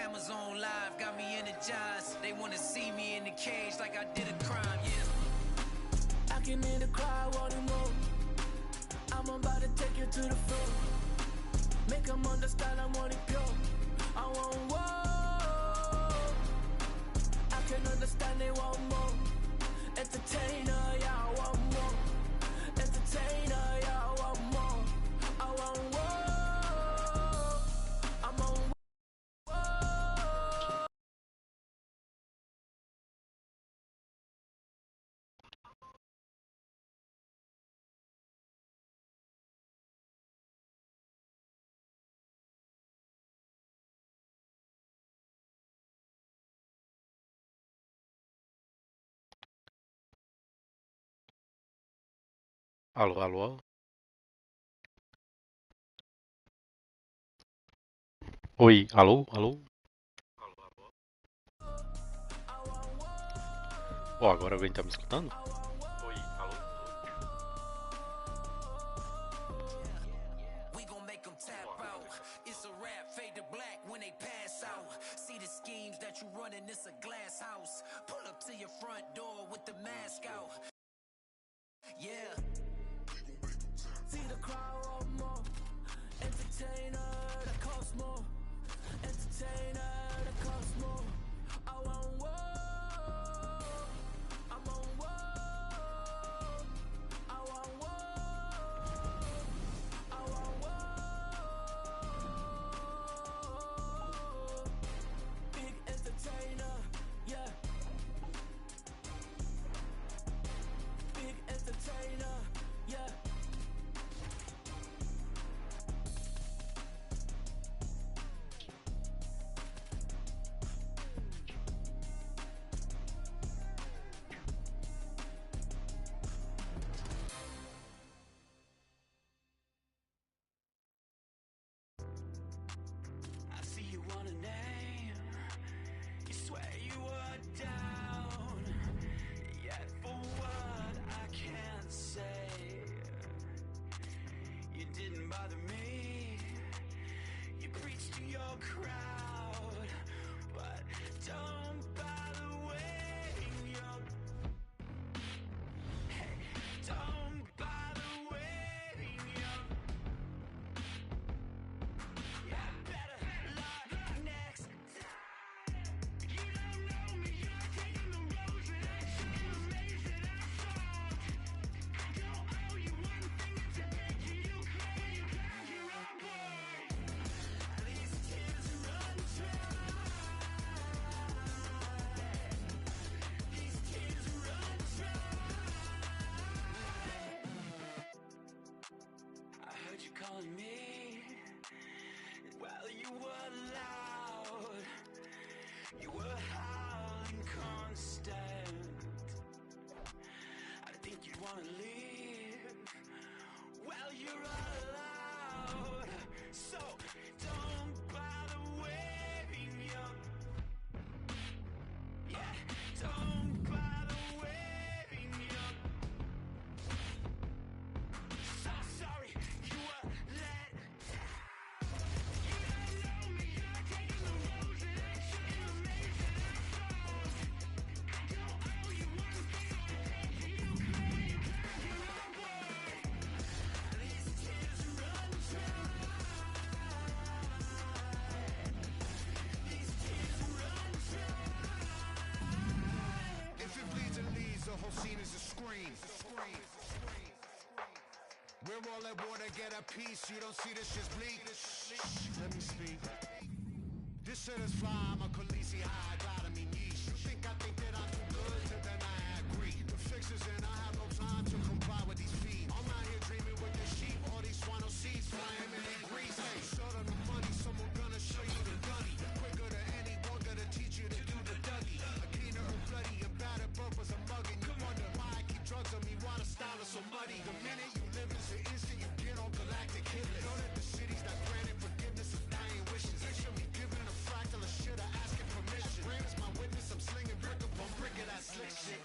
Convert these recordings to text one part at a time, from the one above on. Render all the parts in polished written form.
cameras on live, got me energized. They wanna see me in the cage like I did a crime, yeah. I can hear the crowd wanting more. I'm about to take you to the floor. Make them understand I want it pure. I want more. I can understand they want more. Entertainer, yeah, I want more. Entertainer, yeah, I want more. I want more. I'm on more. Alô, alô? Oi, alô, alô? Ó, agora alguém tá me escutando? Oi, alô? We gon' make them tap out. It's a rap, fade to black when they pass out. See the schemes that you running, it's a glass house. Pull up to your front door with the mask out. Yeah. See the crowd want more. Entertainer that costs more. Entertainer that costs more. I want more. I'm on more. I want more. I want more. Big entertainer, yeah. Big entertainer, yeah. I see you want a name. You swear you were down. Yet for what I can't say, you didn't bother me. You preached to your crowd, but don't bother waiting your. Hey, don't bother waiting your. Yeah, better luck next time. You don't know me, you're taking the road that I took, the maze that I sought. I don't owe you one thing, it's a picture you claim you got your own boy. These tears run dry. These tears run dry. I heard you calling me. Well, you were loud. You were howling constant. I think you'd wanna leave. Well, you're allowed. So don't bother waving your. Yeah, don't bother waving your. So sorry you were let down. You don't know me, you're taking the road that I took, the maze that I sought. I don't owe you one thing, it's a picture you claim you got your own boy. These tears run dry. These tears run dry. If it bleeds and leads, the whole scene is a scream. We're all at war to get a piece. You don't see this shit's bleak. Let me speak. This shit is fly. I'm a Khaleesi high. Gotta me niche. You think I think that I'm too good? Then I agree. The fix is in. I have no time to comply with these feet. I'm out here dreaming with the sheep. All these swano seeds flying in their grease. Hey, short on the money. Someone gonna show you the gunny. Quicker than anyone gonna teach you to do the Dougie. A keener or bloody and battered purpose. I'm mugging. You wonder why I keep drugs on me. Why the style is so muddy. The minute you live is the instant you get on galactic hit list. Know that the city's not granted forgiveness of dying wishes. They should be given a fractal of shit or asking permission. Ram is my witness. I'm slinging brick upon brick of that slick shit.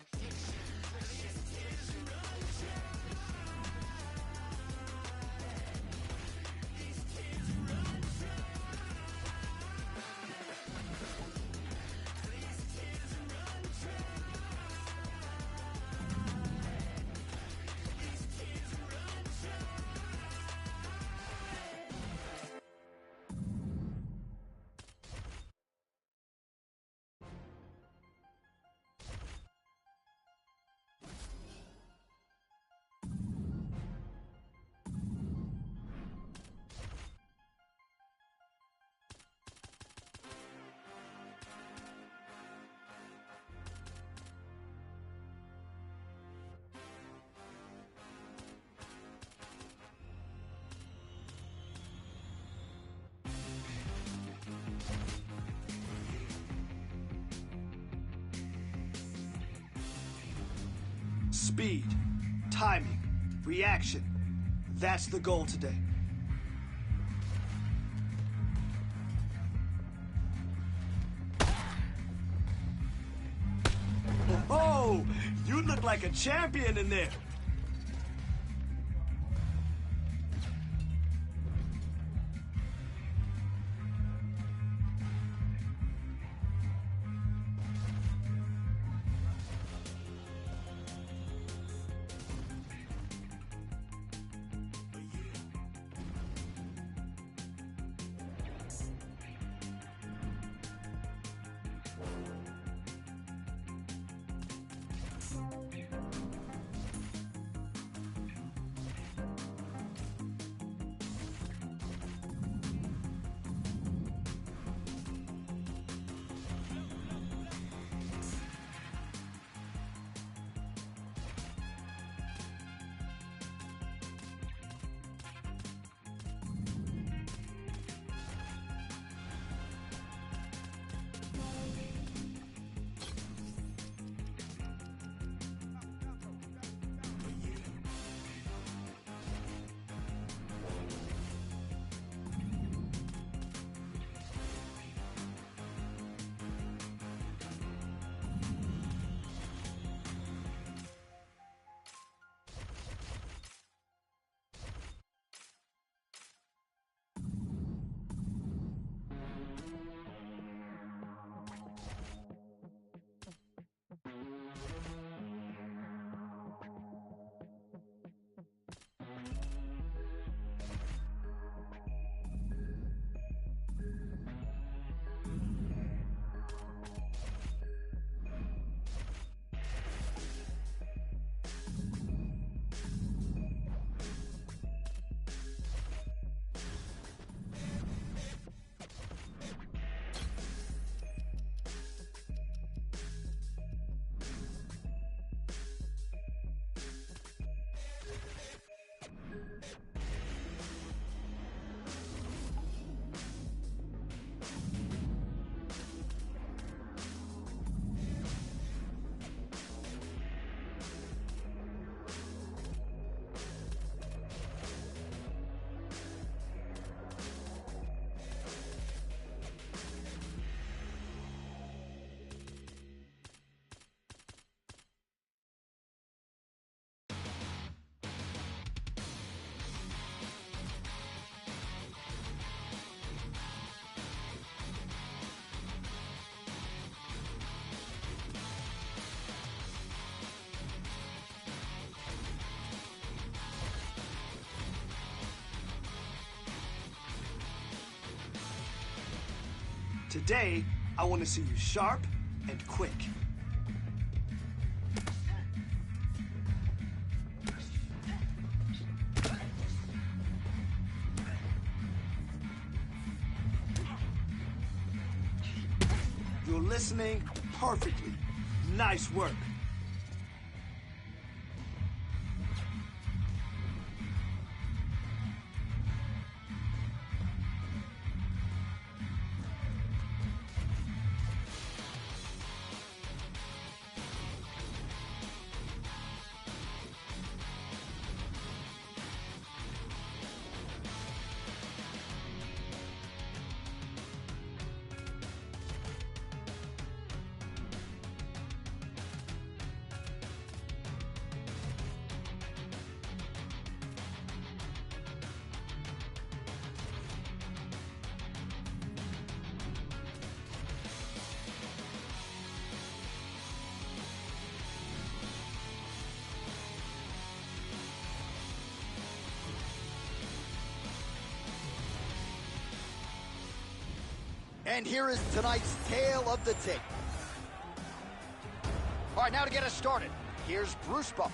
Speed, timing, reaction. That's the goal today. Oh, you look like a champion in there. Today, I want to see you sharp and quick. You're listening perfectly. Nice work. And here is tonight's tale of the tape. All right, now to get us started, here's Bruce Buffer.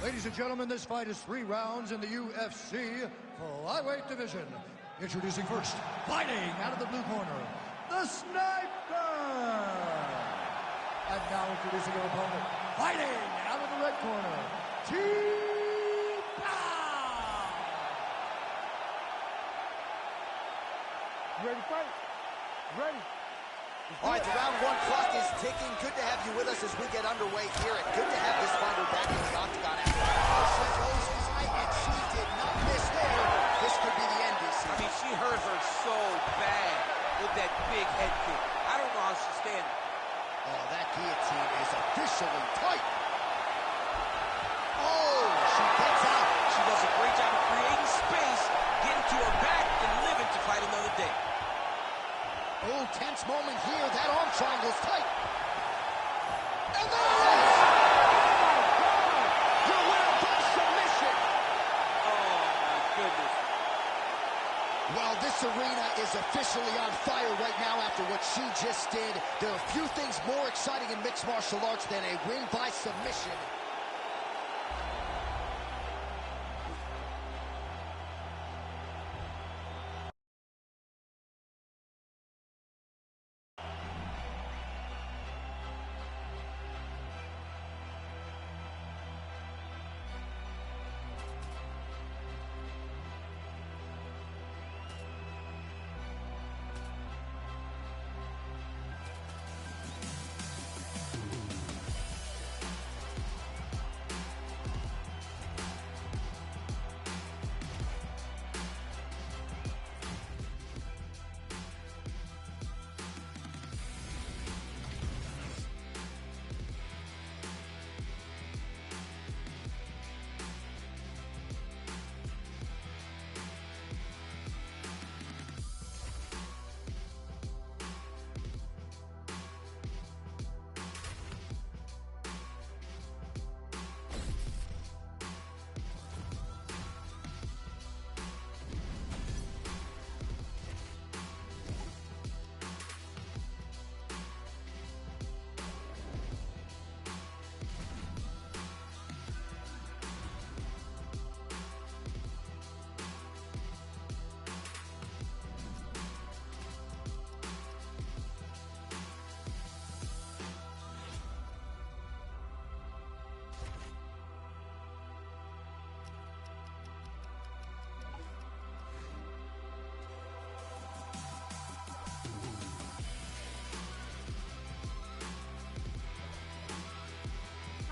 Ladies and gentlemen, this fight is 3 rounds in the UFC flyweight division. Introducing first, fighting out of the blue corner, the Sniper! And now introducing your opponent, fighting out of the red corner, Ready to fight? Ready. All right, the round one clock is ticking. Good to have you with us as we get underway here. And good to have this fighter back in the octagon. She goes high, and she did not miss there. This could be the end, DC. I mean, she hurt her so bad with that big head kick. I don't know how she's standing. Oh, that guillotine is officially tight. Oh, she gets out. She does a great job of creating space, getting to her back, and living to fight another day. Oh, tense moment here. That arm triangle's tight. And there it is! Your winner by submission. Oh, my goodness. Well, this arena is officially on fire right now after what she just did. There are few things more exciting in mixed martial arts than a win by submission.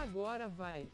Agora vai.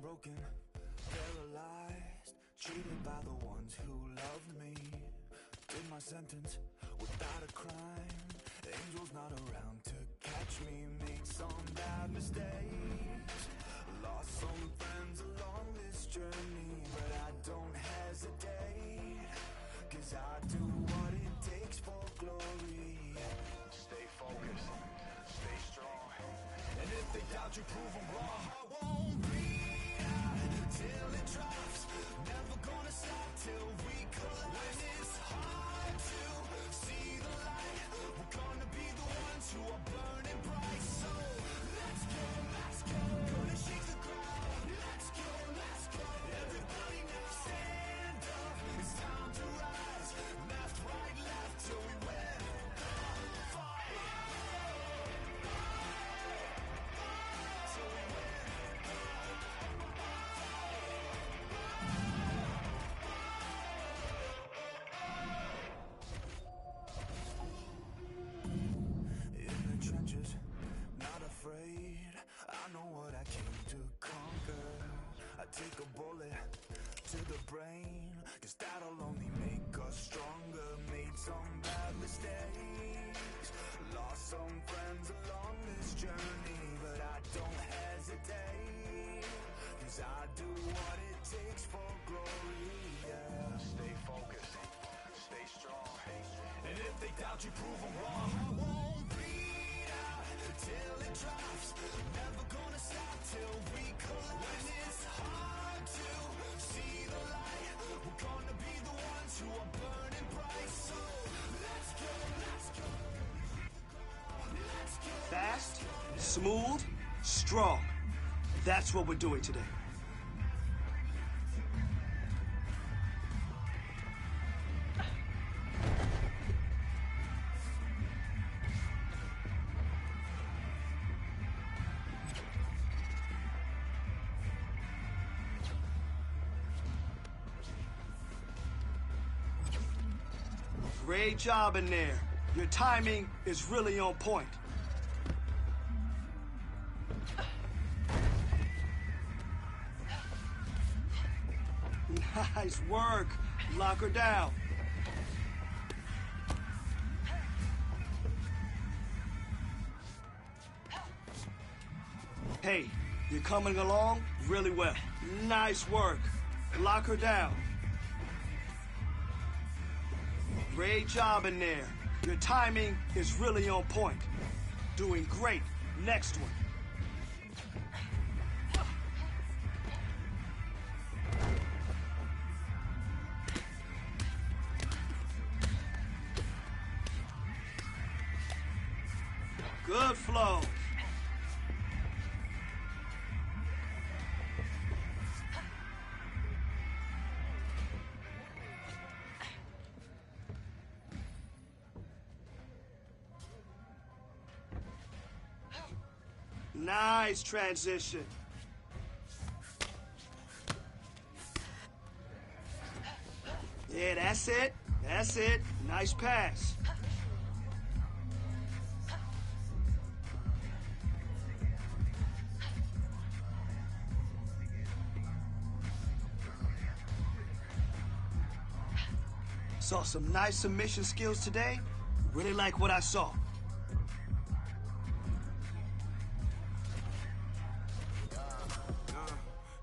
Broken, paralyzed, cheated by the ones who loved me. Did my sentence without a crime. Angels not around to catch me. Made some bad mistakes. Lost some friends along this journey. But I don't hesitate. 'Cause I do what it takes for glory. Stay focused, stay strong. And if they doubt you, prove them wrong. I won't bleed out till it drops. Never gonna stop till we collapse. When it's hard to see the light, we're gonna be the ones who are burning bright. So let's go, let's go. Gonna shake the ground. Let's go, let's go. Everybody some bad mistakes, lost some friends along this journey, but I don't hesitate, 'cause I do what it takes for glory, yeah. Stay focused, stay strong, and if they doubt you, prove them wrong. I won't bleed out till it drops, never gonna stop till we collapse. When it's hard to see the light, we're gonna be the ones who are burning bright. So let's go, let's go, let's go. Fast, smooth, strong. That's what we're doing today. Great job in there. Your timing is really on point. Nice work. Lock her down. Hey, you're coming along really well. Nice work. Lock her down. Great job in there. Your timing is really on point. Doing great. Next one. Good flow. Nice transition. Yeah, that's it. That's it. Nice pass. Saw some nice submission skills today. Really like what I saw.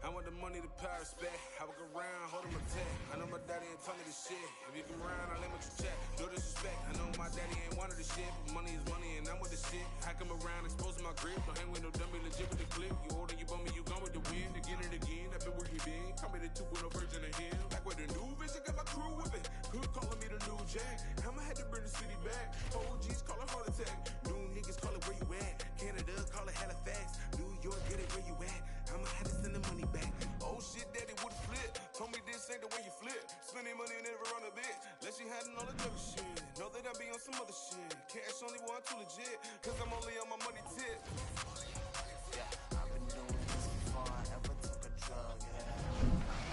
I want the money to pay respect. I walk around holding my tech. I know my daddy ain't telling me this shit. If you come around, I'll limit your check. No disrespect. I know my daddy ain't wanted this shit, but money is money and I'm with the shit. I come around exposing my grip. Don't hang with no dummy, legit with the clip. You older, you bummy, you gone with the wind. Again and again, I've been working big. Call me the two with no virgin of him. Back with the new vision, got my crew whipping. Hood calling me the new jack. I'ma had to bring the city back. OGs call it heart attack. New niggas call it where you at. Canada call it Halifax. New York, get it where you at. I'ma have to send the money back. Oh shit, daddy would flip. Told me this ain't the way you flip. Spending money never on a bitch. Unless you had all the other shit. Know that I be on some other shit. Cash only one too legit. Cause I'm only on my money tip.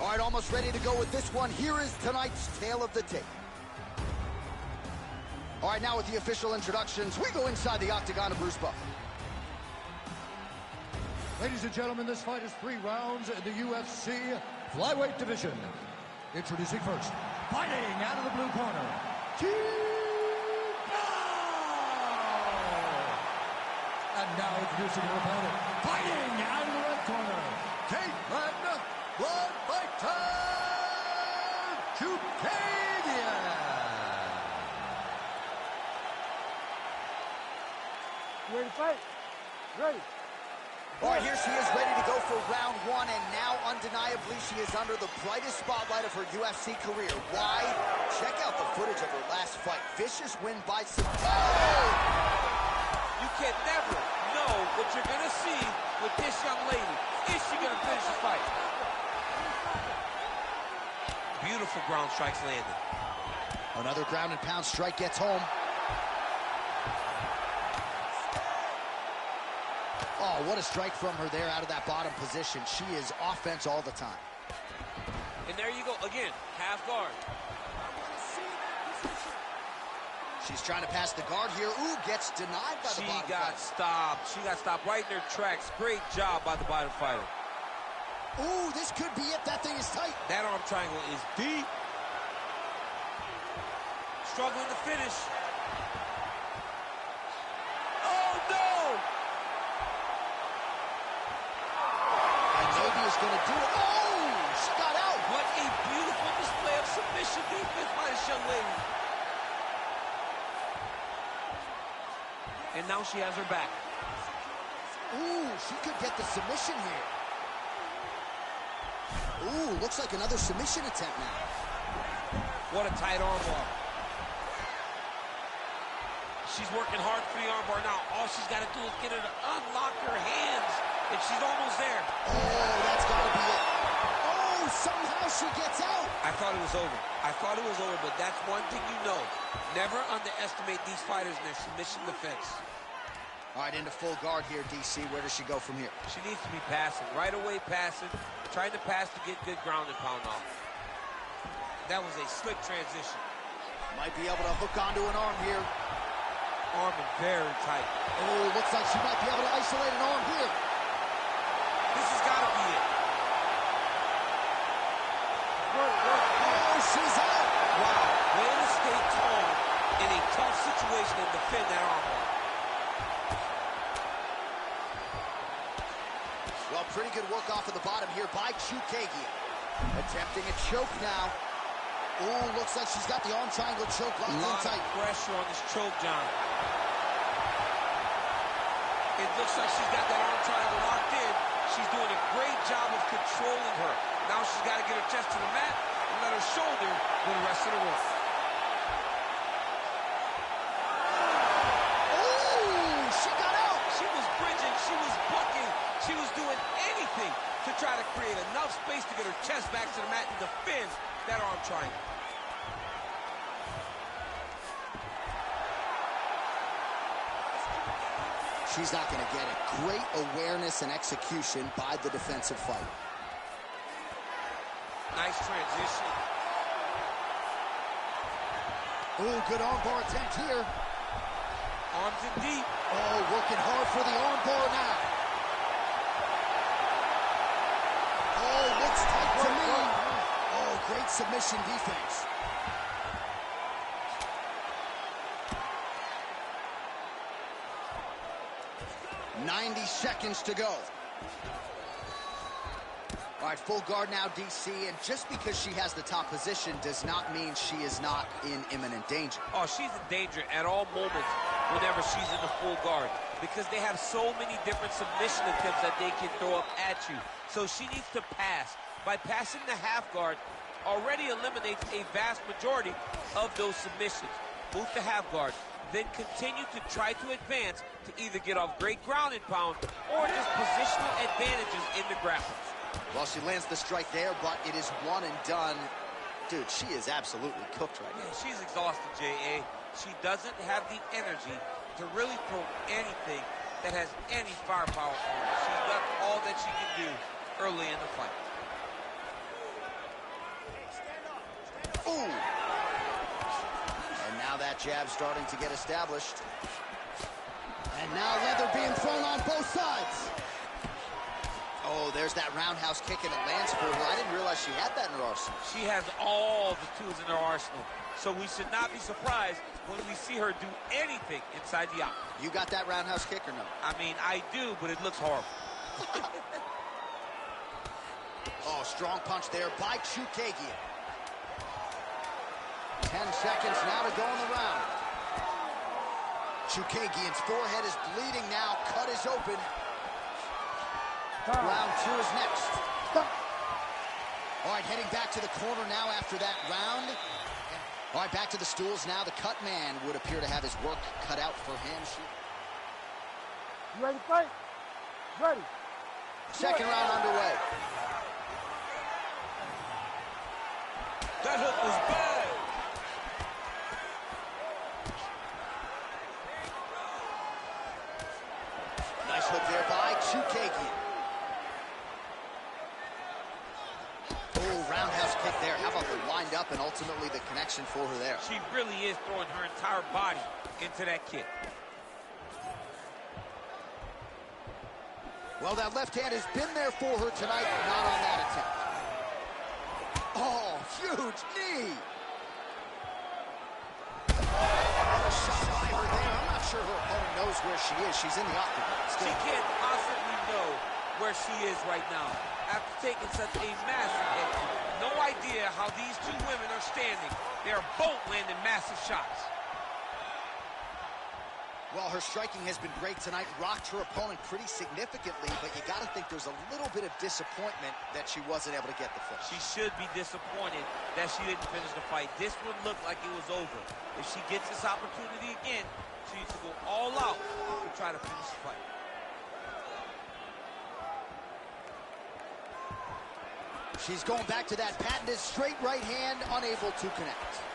All right, almost ready to go with this one. Here is tonight's tale of the tape. All right, now with the official introductions, we go inside the octagon of Bruce Buffer. Ladies and gentlemen, this fight is 3 rounds in the UFC flyweight division. Introducing first, fighting out of the blue corner, and now introducing her opponent, fighting out of the red corner, Caitlin Blood Fighter Chukadian. Ready to fight? Ready. All right, here she is ready to go for round 1, and now undeniably she is under the brightest spotlight of her UFC career. Why? Check out the footage of her last fight. Vicious win by submission. You can never know what you're going to see with this young lady. Is she going to finish the fight? Beautiful ground strikes landed. Another ground and pound strike gets home. Oh, what a strike from her there out of that bottom position. She is offense all the time. And there you go, again, half guard. She's trying to pass the guard here. Ooh, gets denied by the bottom fighter. She got stopped right in her tracks. Great job by the bottom fighter. Ooh, this could be it. That thing is tight. That arm triangle is deep. Struggling to finish. Oh, no! And maybe is going to do it. Oh, she got out. What a beautiful display of submission defense by this young lady. And now she has her back. Ooh, she could get the submission here. Ooh, looks like another submission attempt now. What a tight armbar. She's working hard for the armbar now. All she's got to do is get her to unlock her hands, and she's almost there. Oh, that's got to be it. Oh, somehow she gets out. I thought it was over. I thought it was over, but that's one thing you know. Never underestimate these fighters in their submission defense. All right, into full guard here, DC. Where does she go from here? She needs to be passing. Right away passing. Trying to pass to get good ground and pound off. That was a slick transition. Might be able to hook onto an arm here. Arm is very tight. Oh, looks like she might be able to isolate an arm here. This has got to be it. Oh, she's out. Wow. Way to stay tall in a tough situation and defend that armbar. Well, pretty good work off of the bottom here by Chukagian. Attempting a choke now. Ooh, looks like she's got the arm triangle choke locked in tight. Pressure on this choke, John. It looks like she's got that arm triangle locked in. She's doing a great job of controlling her. Now she's got to get her chest to the mat and let her shoulder do the rest of the work. Ooh, she got out. She was bridging, she was bucking, she was doing anything to try to create enough space to get her chest back to the mat and defend that arm triangle. She's not going to get it. Great awareness and execution by the defensive fighter. Nice transition. Ooh, good armbar attempt here. Arms in deep. Oh, working hard for the armbar now. Oh, looks tight to me. Oh, great submission defense. .90 seconds to go. All right, full guard now, DC, and just because she has the top position does not mean she is not in imminent danger. Oh, she's in danger at all moments whenever she's in the full guard because they have so many different submission attempts that they can throw up at you. So she needs to pass. By passing the half guard, already eliminates a vast majority of those submissions. Move to half guard, then continue to try to advance to either get off great ground and pound or just positional advantages in the grapples. Well, she lands the strike there, but it is one and done. Dude, she is absolutely cooked right now. She's exhausted, J.A. She doesn't have the energy to really throw anything that has any firepower on her. She's done all that she can do early in the fight. Ooh. And now that jab starting to get established. And now leather being thrown on both sides. Oh, there's that roundhouse kick and it lands for her. I didn't realize she had that in her arsenal. She has all the tools in her arsenal. So we should not be surprised when we see her do anything inside the octagon. You got that roundhouse kick or no? I mean, I do, but it looks horrible. Oh, strong punch there by Chukagian. 10 seconds now to go in the round. Chukagian's forehead is bleeding now. Cut is open. Round 2 is next. All right, heading back to the corner now after that round. All right, back to the stools now. The cut man would appear to have his work cut out for him. You ready to fight? Ready. Second round underway. That hook was bad. Nice hook there by Chukagian. Oh, roundhouse kick there. How about the wind up and ultimately the connection for her there? She really is throwing her entire body into that kick. Well, that left hand has been there for her tonight, not on that attempt. Oh, huge knee. knows where she is. She's in the octagon. She can't possibly know where she is right now after taking such a massive hit. No idea how these two women are standing. They're both landing massive shots. Well, her striking has been great tonight, rocked her opponent pretty significantly, but you got to think there's a little bit of disappointment that she wasn't able to get the finish. She should be disappointed that she didn't finish the fight. This one looked like it was over. If she gets this opportunity again, she needs to go all out to try to finish the fight. She's going back to that patented straight right hand, unable to connect.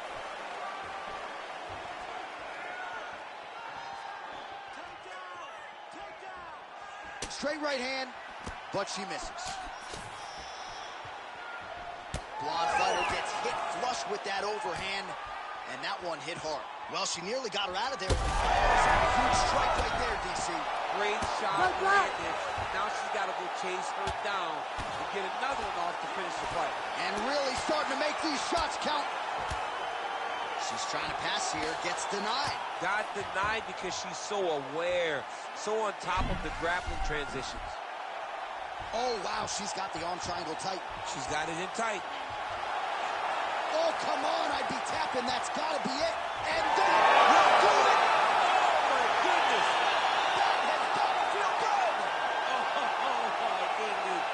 Straight right hand, but she misses. Blonde fighter gets hit flush with that overhand, and that one hit hard. Well, she nearly got her out of there. Huge strike right there, DC. Great shot landed. Now she's got to go chase her down and get another one off to finish the fight. And really starting to make these shots count. She's trying to pass here, gets denied. Got denied because she's so aware, so on top of the grappling transitions. Oh, wow, she's got the arm triangle tight. She's got it in tight. Oh, come on, I'd be tapping. That's got to be it. And that will do it. Oh, my goodness. That has got to feel good. Oh, my goodness.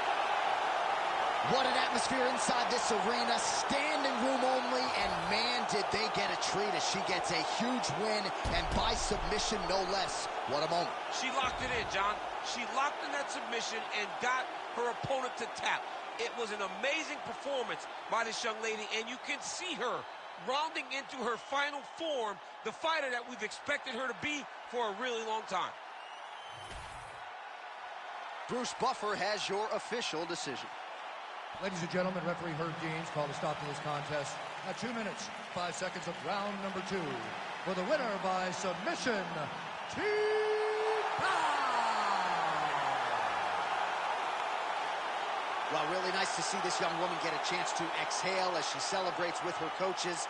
What an atmosphere inside this arena. Standing room only, and man, did they get a treat as she gets a huge win, and by submission, no less. What a moment. She locked it in, John. She locked in that submission and got her opponent to tap. It was an amazing performance by this young lady, and you can see her rounding into her final form, the fighter that we've expected her to be for a really long time. Bruce Buffer has your official decision. Ladies and gentlemen, referee Herb Deans called a stop to this contest at 2 minutes, 5 seconds of round number 2. For the winner by submission, Well, really nice to see this young woman get a chance to exhale as she celebrates with her coaches.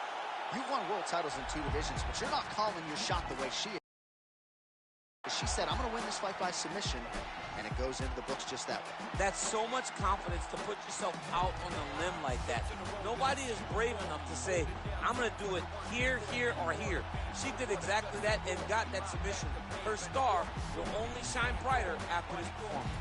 You've won world titles in 2 divisions, but you're not calling your shot the way she is. She said, I'm going to win this fight by submission, and it goes into the books just that way. That's so much confidence to put yourself out on a limb like that. Nobody is brave enough to say, I'm going to do it here, here, or here. She did exactly that and got that submission. Her star will only shine brighter after this performance.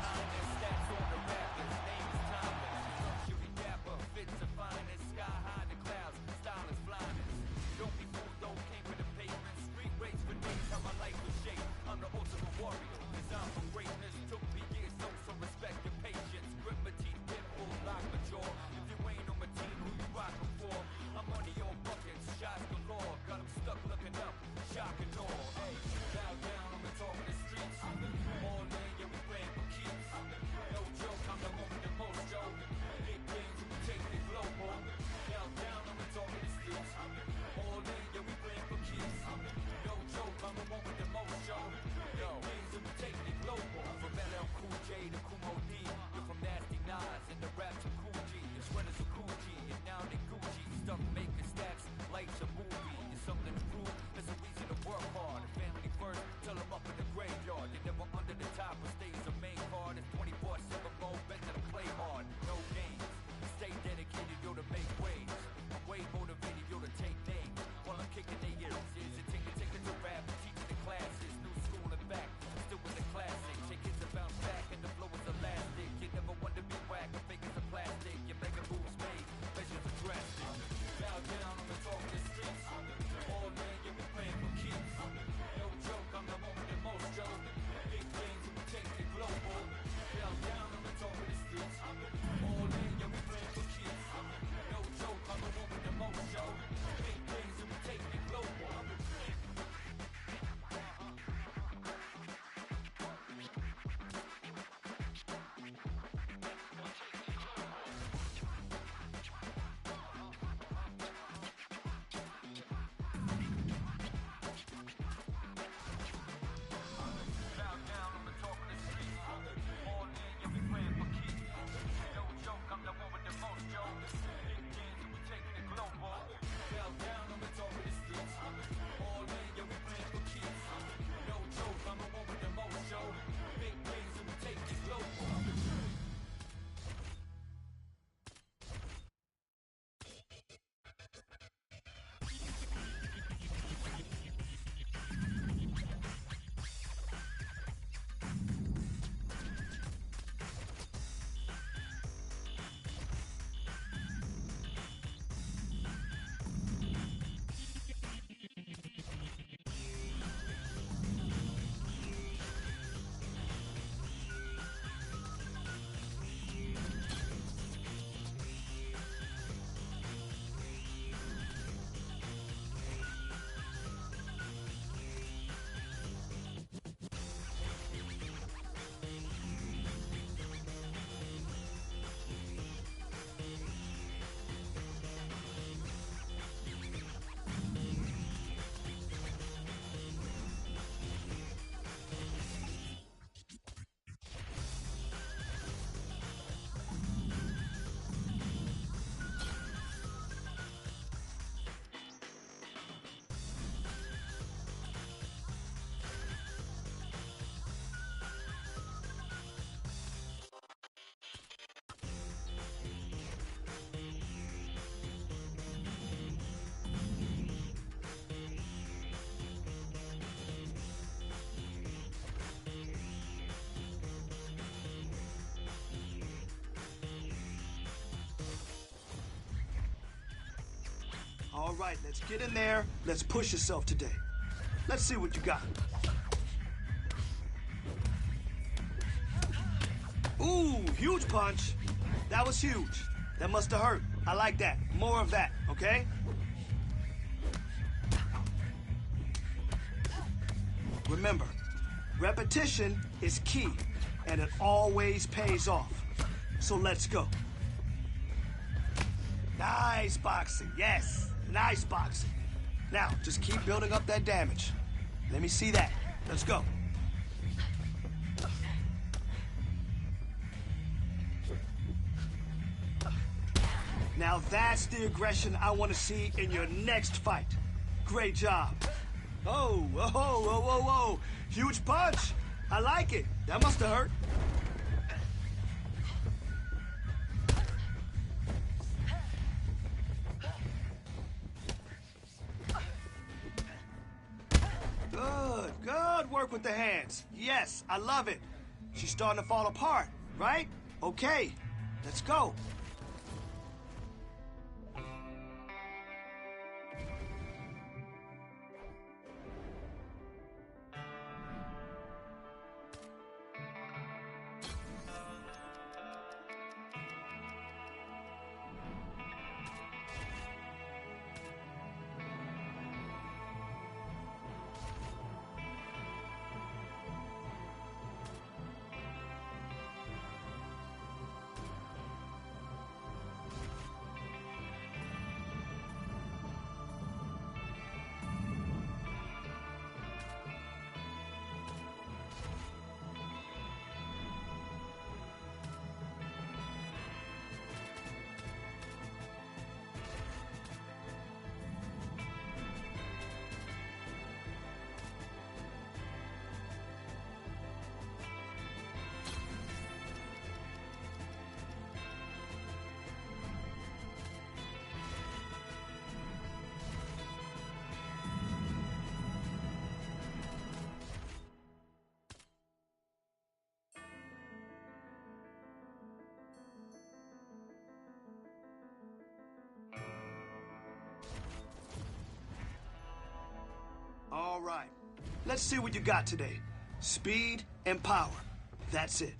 All right, let's get in there. Let's push yourself today. Let's see what you got. Ooh, huge punch. That was huge. That must have hurt. I like that. More of that, okay? Remember, repetition is key, and it always pays off. So let's go. Nice boxing, yes. Nice boxing. Now, just keep building up that damage. Let me see that. Let's go. Now that's the aggression I want to see in your next fight. Great job. Oh, whoa, whoa, whoa, whoa. Huge punch. I like it. That must have hurt. Good, good work with the hands. Yes, I love it. She's starting to fall apart, right? Okay, let's go. All right, let's see what you got today. Speed and power. That's it.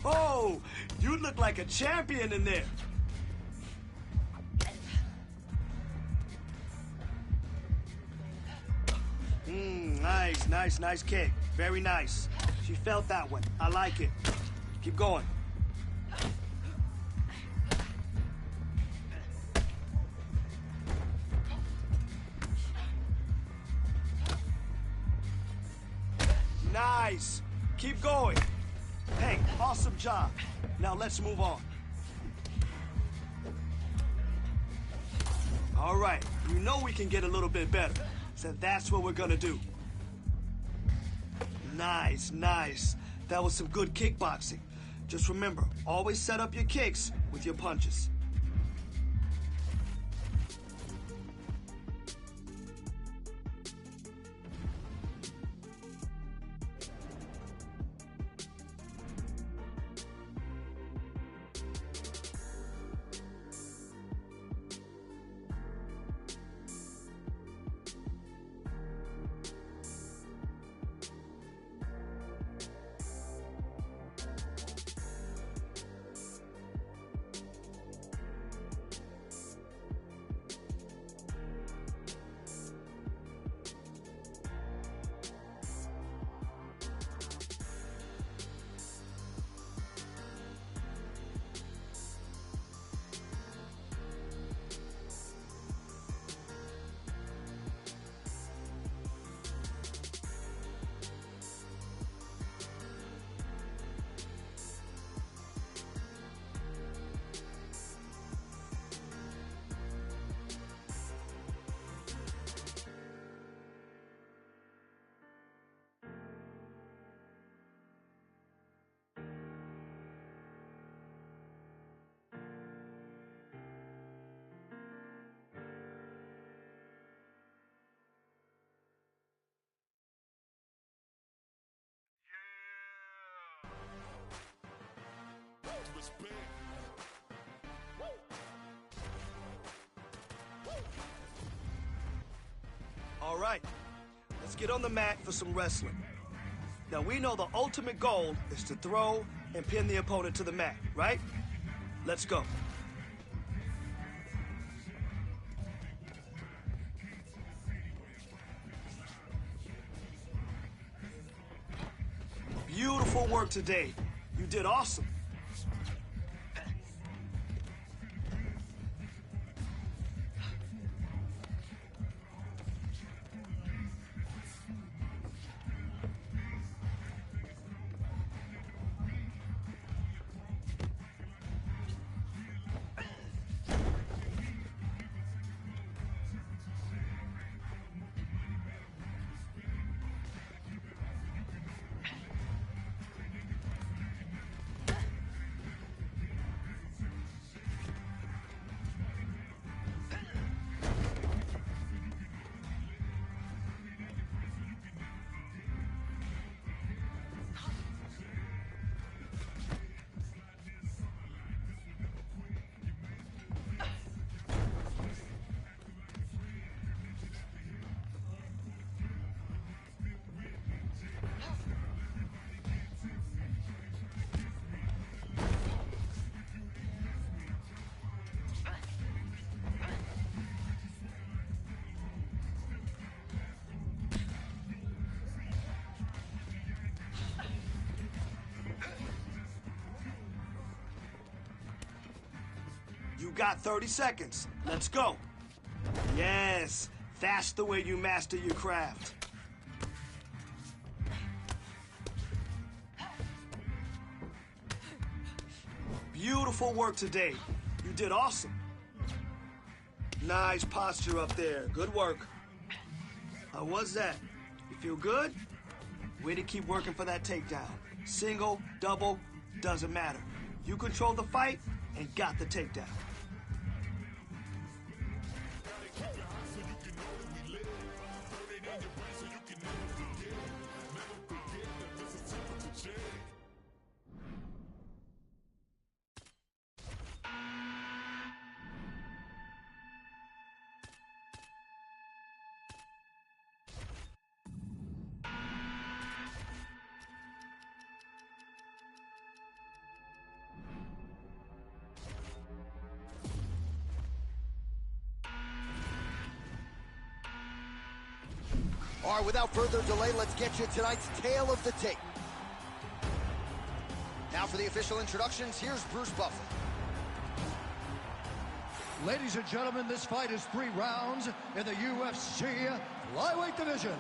Oh, you look like a champion in there. Nice, nice, nice kick. Very nice. She felt that one. I like it. Keep going. Nice. Keep going. Hey, awesome job. Now let's move on. All right, you know we can get a little bit better, so that's what we're gonna do. Nice, nice. That was some good kickboxing. Just remember, always set up your kicks with your punches. All right, let's get on the mat for some wrestling. Now, we know the ultimate goal is to throw and pin the opponent to the mat, right? Let's go. Beautiful work today. You did awesome. You got 30 seconds. Let's go. Yes, that's the way you master your craft. Beautiful work today. You did awesome. Nice posture up there. Good work. How was that? You feel good? Way to keep working for that takedown. Single, double, doesn't matter. You controlled the fight and got the takedown. All right, without further delay, let's get you tonight's tale of the tape. Now for the official introductions, here's Bruce Buffer. Ladies and gentlemen, this fight is 3 rounds in the UFC flyweight division.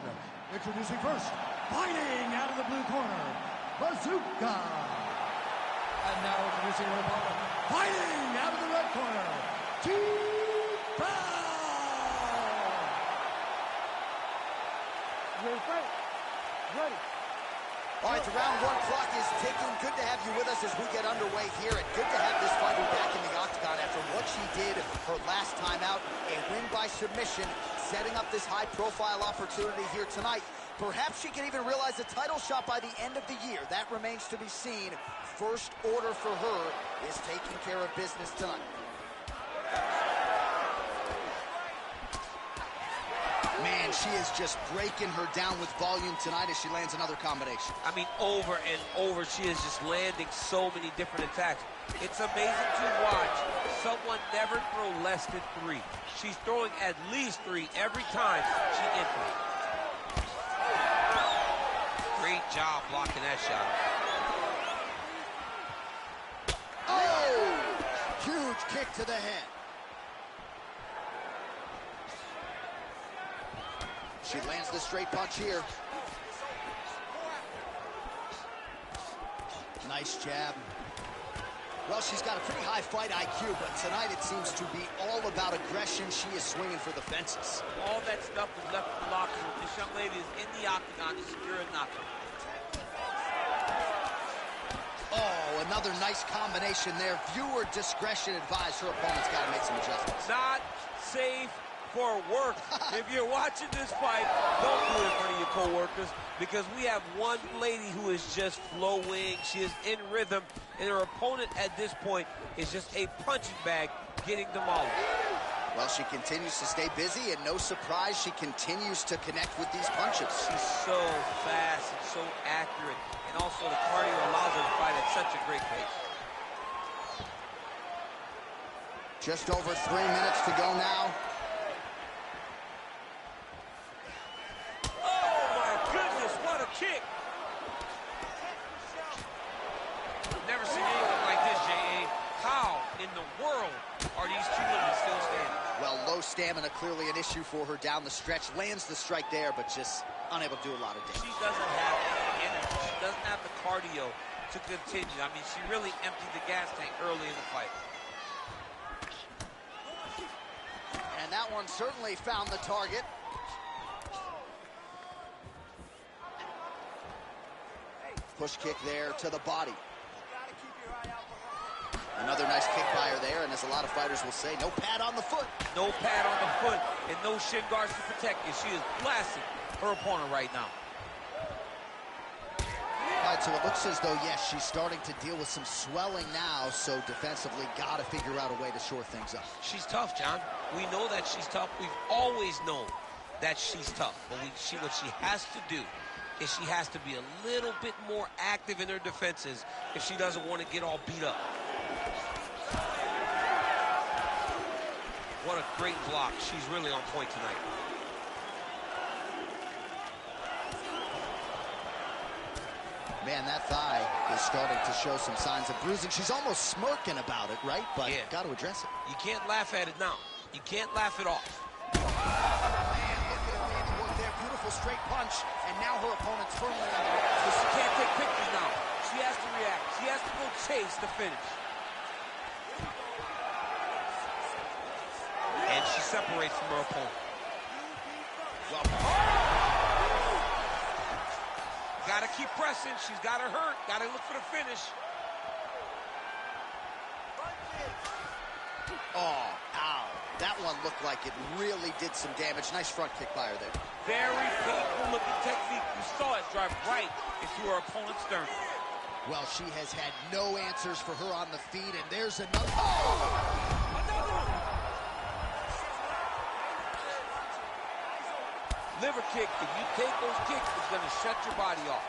Introducing first, fighting out of the blue corner, Bazooka. And now introducing her opponent, fighting out of the red corner, T-Bow. Ready, fight? Ready. All right, the round 1 clock is ticking. Good to have you with us as we get underway here. And good to have this fighter back in the octagon after what she did her last time out. A win by submission, setting up this high-profile opportunity here tonight. Perhaps she can even realize a title shot by the end of the year. That remains to be seen. First order for her is taking care of business tonight. Man, she is just breaking her down with volume tonight as she lands another combination. I mean, over and over, she is just landing so many different attacks. It's amazing to watch someone never throw less than 3. She's throwing at least 3 every time she enters. Great job blocking that shot. Oh! Huge kick to the head. She lands the straight punch here. Nice jab. Well, she's got a pretty high fight IQ, but tonight it seems to be all about aggression. She is swinging for the fences. All that stuff is left in the locker room. This young lady is in the octagon to secure a knockout. Oh, another nice combination there. Viewer discretion advised. Her opponent's got to make some adjustments. Not safe for work. If you're watching this fight, don't do it in front of your co-workers, because we have one lady who is just flowing. She is in rhythm, and her opponent at this point is just a punching bag getting demolished. Well, she continues to stay busy, and no surprise, she continues to connect with these punches. She's so fast and so accurate, and also the cardio allows her to fight at such a great pace. Just over 3 minutes to go now. Oh, my goodness, what a kick. Never seen anything like this, J.A. How in the world are these two women still standing? Well, low stamina clearly an issue for her down the stretch. Lands the strike there, but just unable to do a lot of damage. She doesn't have any energy. She doesn't have the cardio to continue. I mean, she really emptied the gas tank early in the fight. And that one certainly found the target. Push kick there to the body. Another nice kick by her there, and as a lot of fighters will say, no pad on the foot. No pad on the foot and no shin guards to protect you. She is blasting her opponent right now. All right, so it looks as though, yes, she's starting to deal with some swelling now, so defensively got to figure out a way to shore things up. She's tough, John. We know that she's tough. We've always known that she's tough. But what she has to do is she has to be a little bit more active in her defenses if she doesn't want to get all beat up. What a great block. She's really on point tonight. Man, that thigh is starting to show some signs of bruising. She's almost smirking about it, right? But yeah, got to address it. You can't laugh at it now. You can't laugh it off. Man, look at her handiwork there. Beautiful straight punch. And now her opponent's firmly on the ground. But she can't take pictures now. She has to react. She has to go chase the finish. And she separates from her opponent. Well, gotta keep pressing. She's got her hurt. Gotta look for the finish. oh, ow. That one looked like it really did some damage. Nice front kick by her there. Very painful looking technique. You saw it drive right into her opponent's sternum. Well, she has had no answers for her on the feet, and there's another. Oh! Liver kick, if you take those kicks, it's going to shut your body off.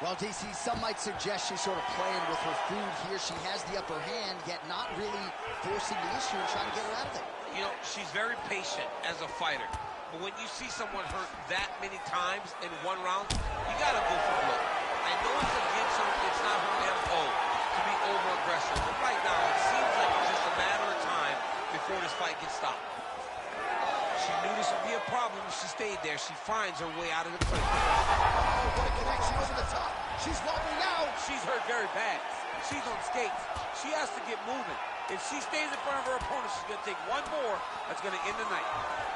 Well, DC, some might suggest she's sort of playing with her food here. She has the upper hand, yet not really forcing the issue and trying to get her out of there. You know, she's very patient as a fighter. But when you see someone hurt that many times in one round, you got to go for blood. I know it's against her, it's not her MO to be over-aggressive. But right now, it seems like it's just a matter of time before this fight gets stopped. She knew this would be a problem if she stayed there. She finds her way out of the clinch. Oh, what a connection over the top. She's wobbling now. She's hurt very bad. She's on skates. She has to get moving. If she stays in front of her opponent, she's going to take one more. That's going to end the night.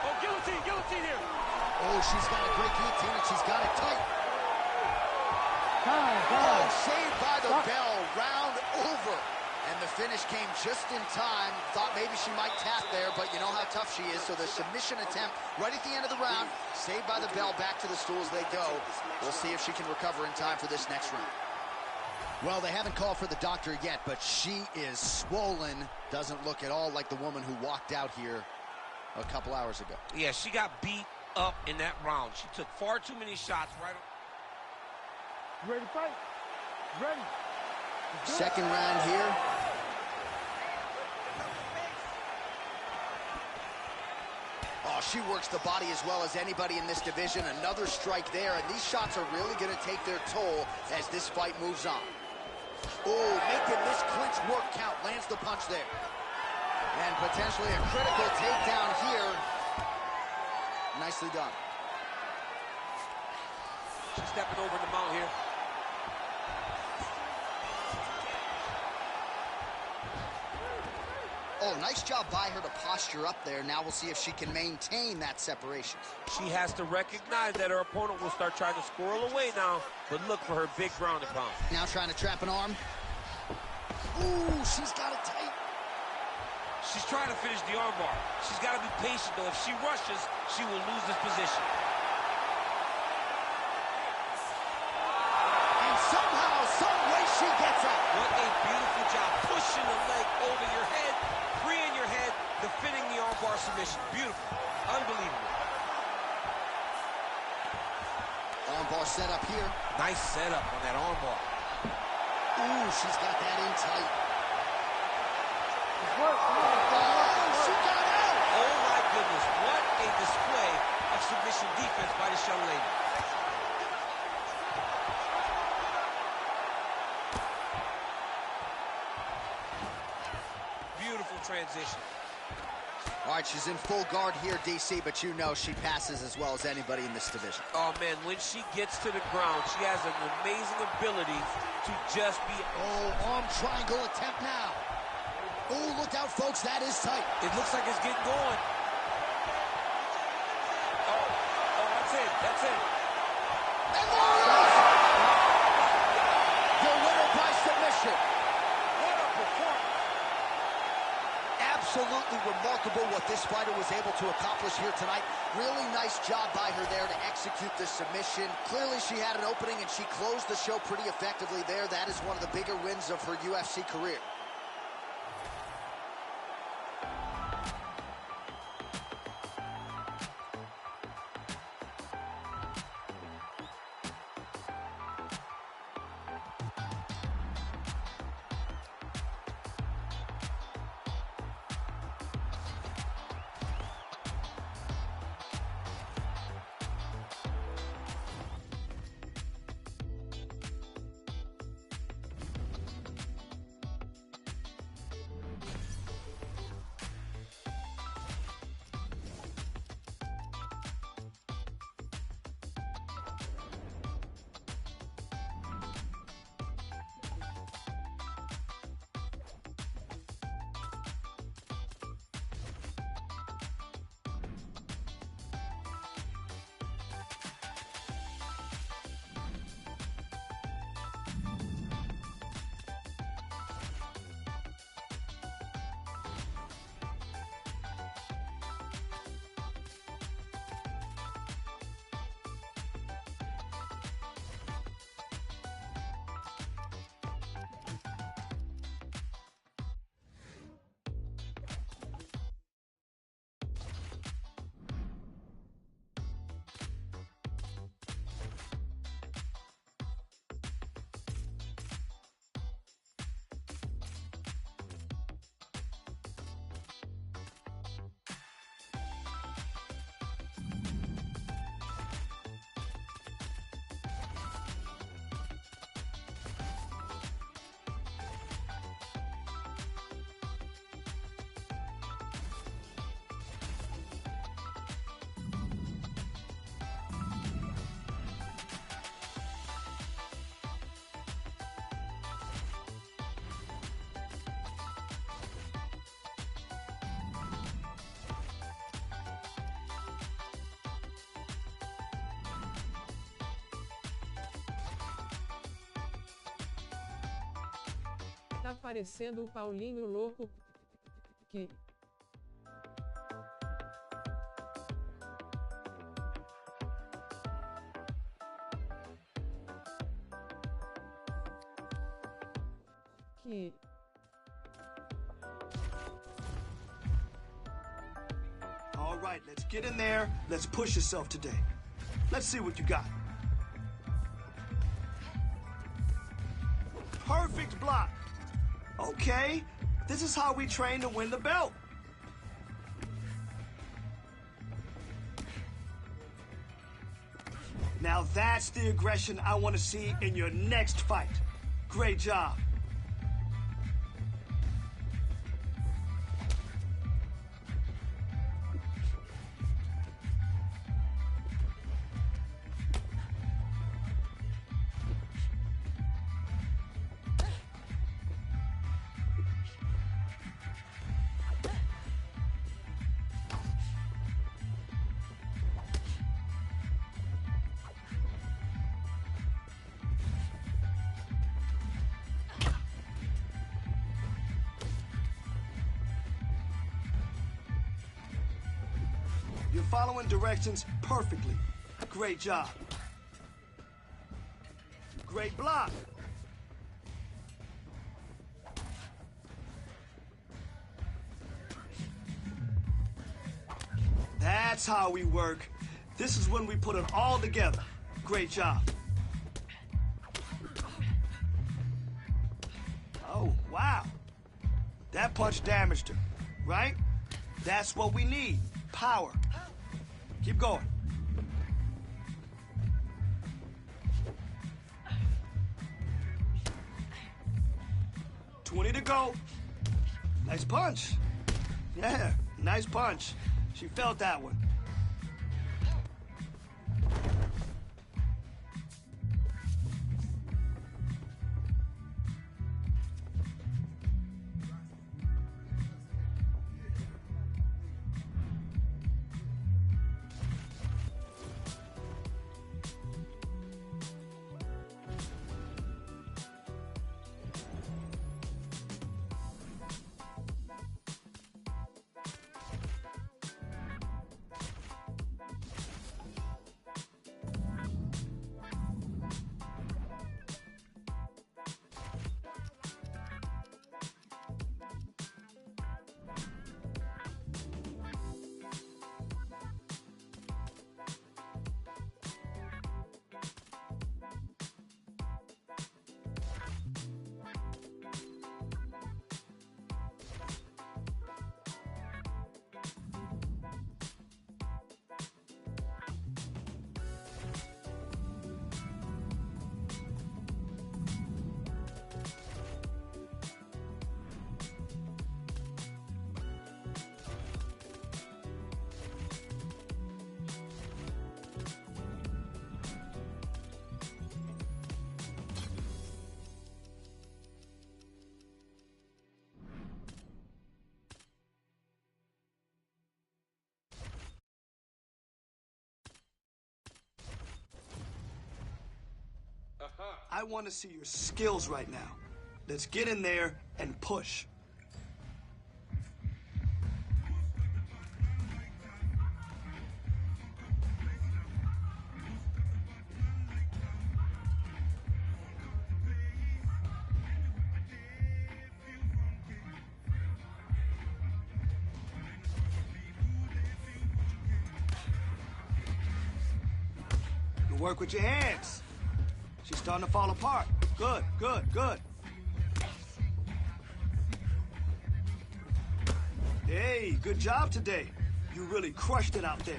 Oh, guillotine here. Oh, she's got a great guillotine, and she's got it tight. Time. Oh, saved by the bell. Round over. And the finish came just in time. Thought maybe she might tap there, but you know how tough she is. So the submission attempt right at the end of the round, saved by the bell, back to the stools they go. We'll see if she can recover in time for this next round. Well, they haven't called for the doctor yet, but she is swollen. Doesn't look at all like the woman who walked out here a couple hours ago. Yeah, she got beat up in that round. She took far too many shots right on. You ready to fight? Ready. Second round here. Oh, she works the body as well as anybody in this division. Another strike there, and these shots are really going to take their toll as this fight moves on. Oh, making this clinch work count. Lands the punch there. And potentially a critical takedown here. Nicely done. She's stepping over the mount here. Oh, nice job by her to posture up there. Now we'll see if she can maintain that separation. She has to recognize that her opponent will start trying to squirrel away now, but look for her big ground and pound. Now trying to trap an arm. Ooh, she's got it tight. She's trying to finish the armbar. She's got to be patient, though. If she rushes, she will lose this position. And somehow, some way, she gets up. What a beautiful job. Pushing the leg over your head, freeing your head, defending the armbar submission. Beautiful. Unbelievable. Armbar set up here. Nice setup on that armbar. Ooh, she's got that in tight. Work, come on. Oh, she got out. Oh, my goodness. What a display of submission defense by this young lady. Beautiful transition. All right, she's in full guard here, DC, but you know she passes as well as anybody in this division. Oh, man, when she gets to the ground, she has an amazing ability to just be... Oh, arm triangle attempt now. Oh, look out, folks, that is tight. It looks like it's getting going. Oh, that's it, that's it. And there it is! The winner by submission. What a performance. Absolutely remarkable what this fighter was able to accomplish here tonight. Really nice job by her there to execute the submission. Clearly she had an opening and she closed the show pretty effectively there. That is one of the bigger wins of her UFC career. Tá parecendo o Paulinho louco. Que All right, let's get in there. Let's push yourself today. Let's see what you got. Perfect block. Okay, this is how we train to win the belt. Now that's the aggression I want to see in your next fight. Great job. You're following directions perfectly. Great job. Great block. That's how we work. This is when we put it all together. Great job. Oh, wow. That punch damaged her, right? That's what we need. Power. Keep going. $20 to go. Nice punch. Yeah, nice punch. She felt that one. I want to see your skills right now. Let's get in there and push. You work with your hands. She's starting to fall apart. Good, good, good. Hey, good job today. You really crushed it out there.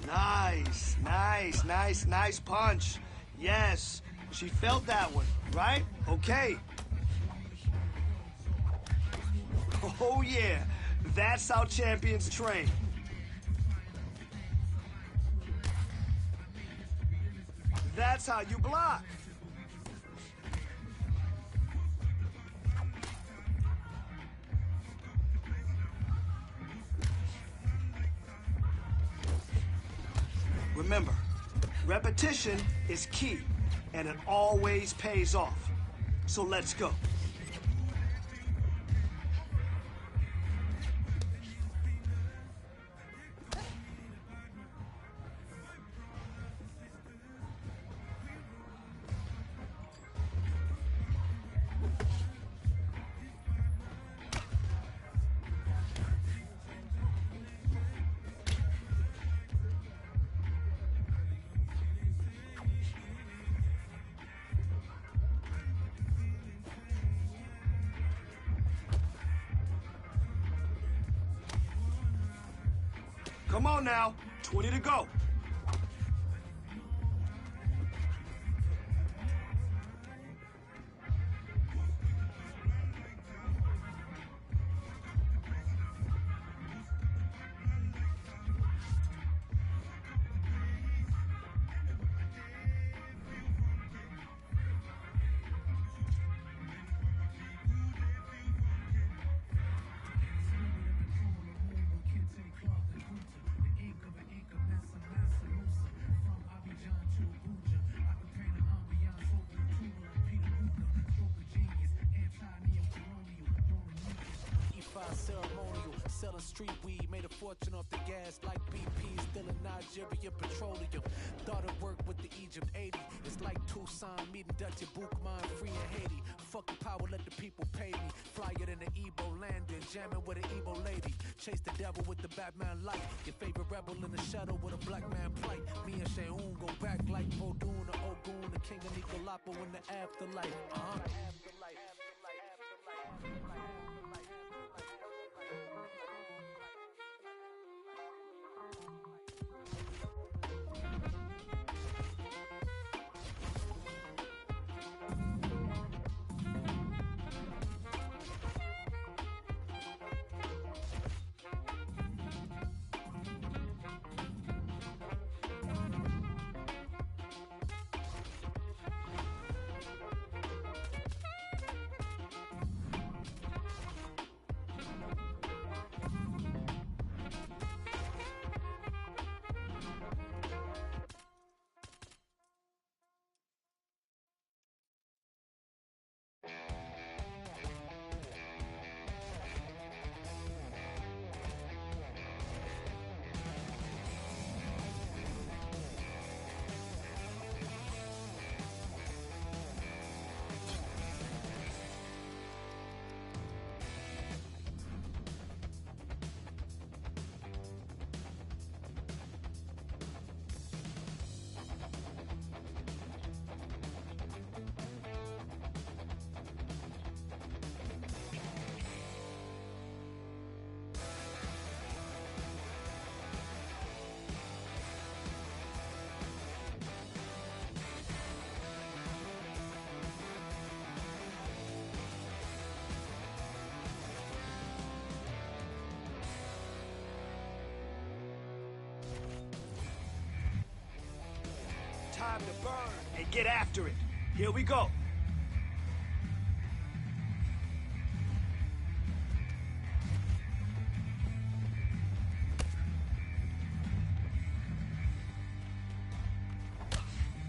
Nice, nice, nice, nice punch. Yes, she felt that one, right? Okay. Oh, yeah. That's how champions train. That's how you block. Remember, repetition is key, and it always pays off. So let's go. Come on now, 20 to go. selling street weed. Made a fortune off the gas like BP. Still in Nigerian petroleum. Thought it worked with the Egypt 80. It's like Tucson meeting Dutch and Bookman, free in Haiti. Fuck the power, let the people pay me. Flyer than the Igbo landing, jamming with an Igbo lady. Chase the devil with the Batman light. Your favorite rebel in the shadow with a black man plight. Me and Sheun go back like Vodun or Ogun, the king of Nicolapo in the afterlife. Time to burn and get after it. Here we go.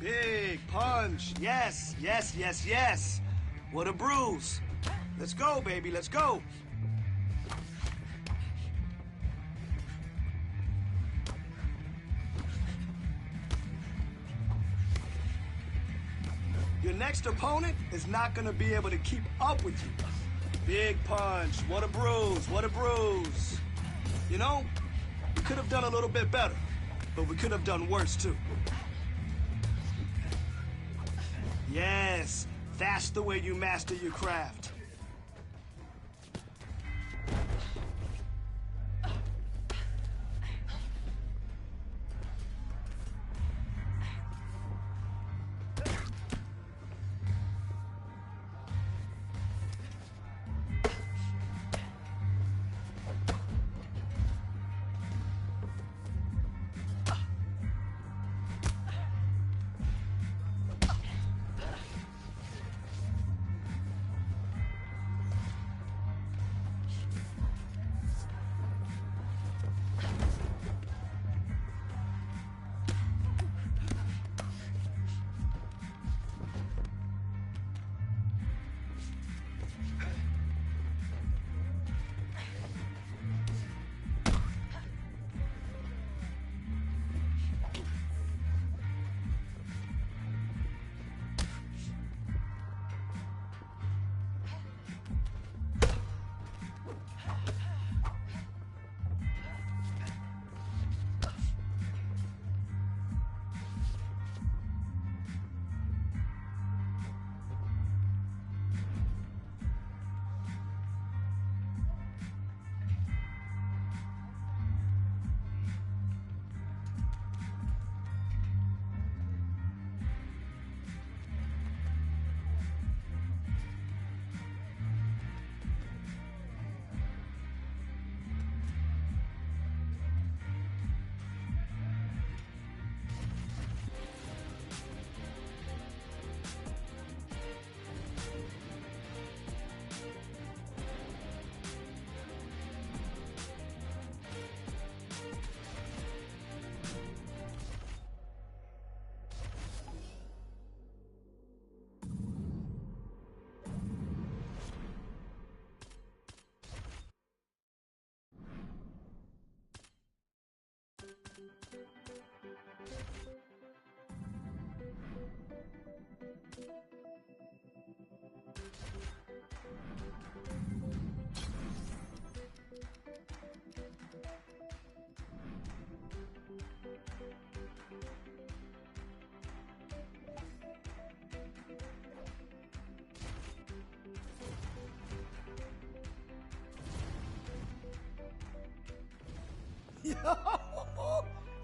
Big punch. Yes, yes, yes, yes. What a bruise. Let's go, baby. Let's go. Your next opponent is not going to be able to keep up with you. Big punch. What a bruise. What a bruise. You know, we could have done a little bit better, but we could have done worse, too. Yes, that's the way you master your craft.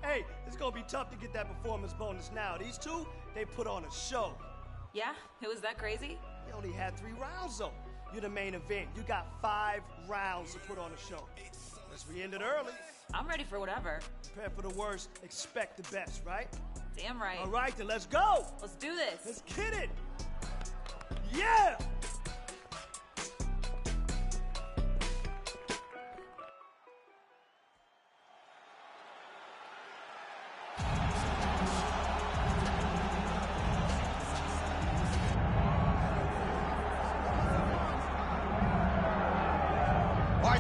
Hey, it's gonna be tough to get that performance bonus now. These two, they put on a show. Yeah? It was that crazy? You only had 3 rounds, though. You're the main event. You got 5 rounds to put on a show. Unless we ended early. I'm ready for whatever. Prepare for the worst, expect the best, right? Damn right. All right, then let's go. Let's do this. Let's get it. Yeah!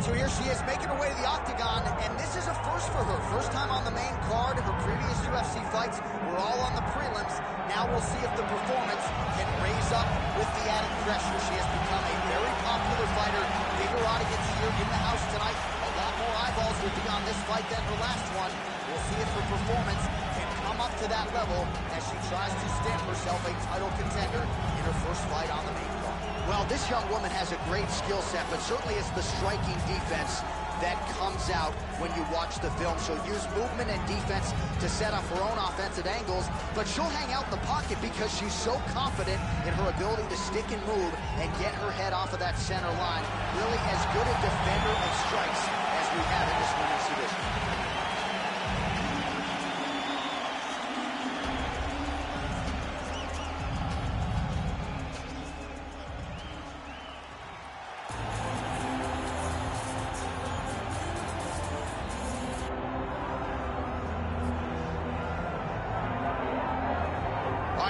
So here she is making her way to the octagon, and this is a first for her. First time on the main card. Her previous UFC fights were all on the prelims. Now we'll see if the performance can raise up with the added pressure. She has become a very popular fighter. Bigger audience here in the house tonight. A lot more eyeballs will be on this fight than her last one. We'll see if her performance can come up to that level as she tries to stamp herself a title contender in her first fight on the main card. Well, this young woman has a great skill set, but certainly it's the striking defense that comes out when you watch the film. She'll use movement and defense to set up her own offensive angles, but she'll hang out in the pocket because she's so confident in her ability to stick and move and get her head off of that center line. Really as good a defender of strikes as we have in this women's division.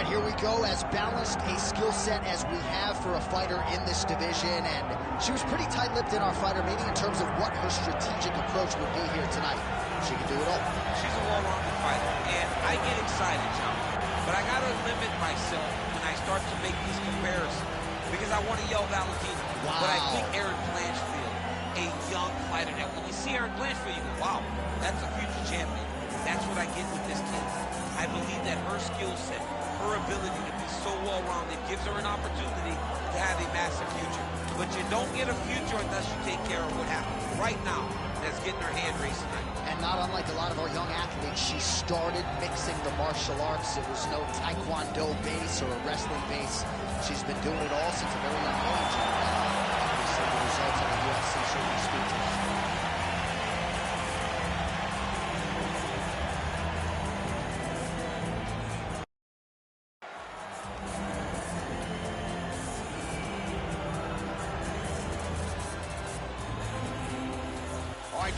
Here we go, as balanced a skill set as we have for a fighter in this division, and she was pretty tight-lipped in our fighter meeting in terms of what her strategic approach would be here tonight. She can do it all. She's a well-rounded fighter, and I get excited, John, but I gotta limit myself when I start to make these comparisons, because I want to yell Valentina. Wow. But I think Erin Blanchfield, a young fighter, that when you see Erin Blanchfield, you go, wow, that's a future champion. That's what I get with this kid. I believe that her skill set, her ability to be so well-rounded gives her an opportunity to have a massive future. But you don't get a future unless you take care of what happened right now that's getting her hand raised tonight. And not unlike a lot of our young athletes, she started mixing the martial arts. It was no taekwondo base or a wrestling base. She's been doing it all since a very young age. And obviously the results of the UFC certainly speak to that.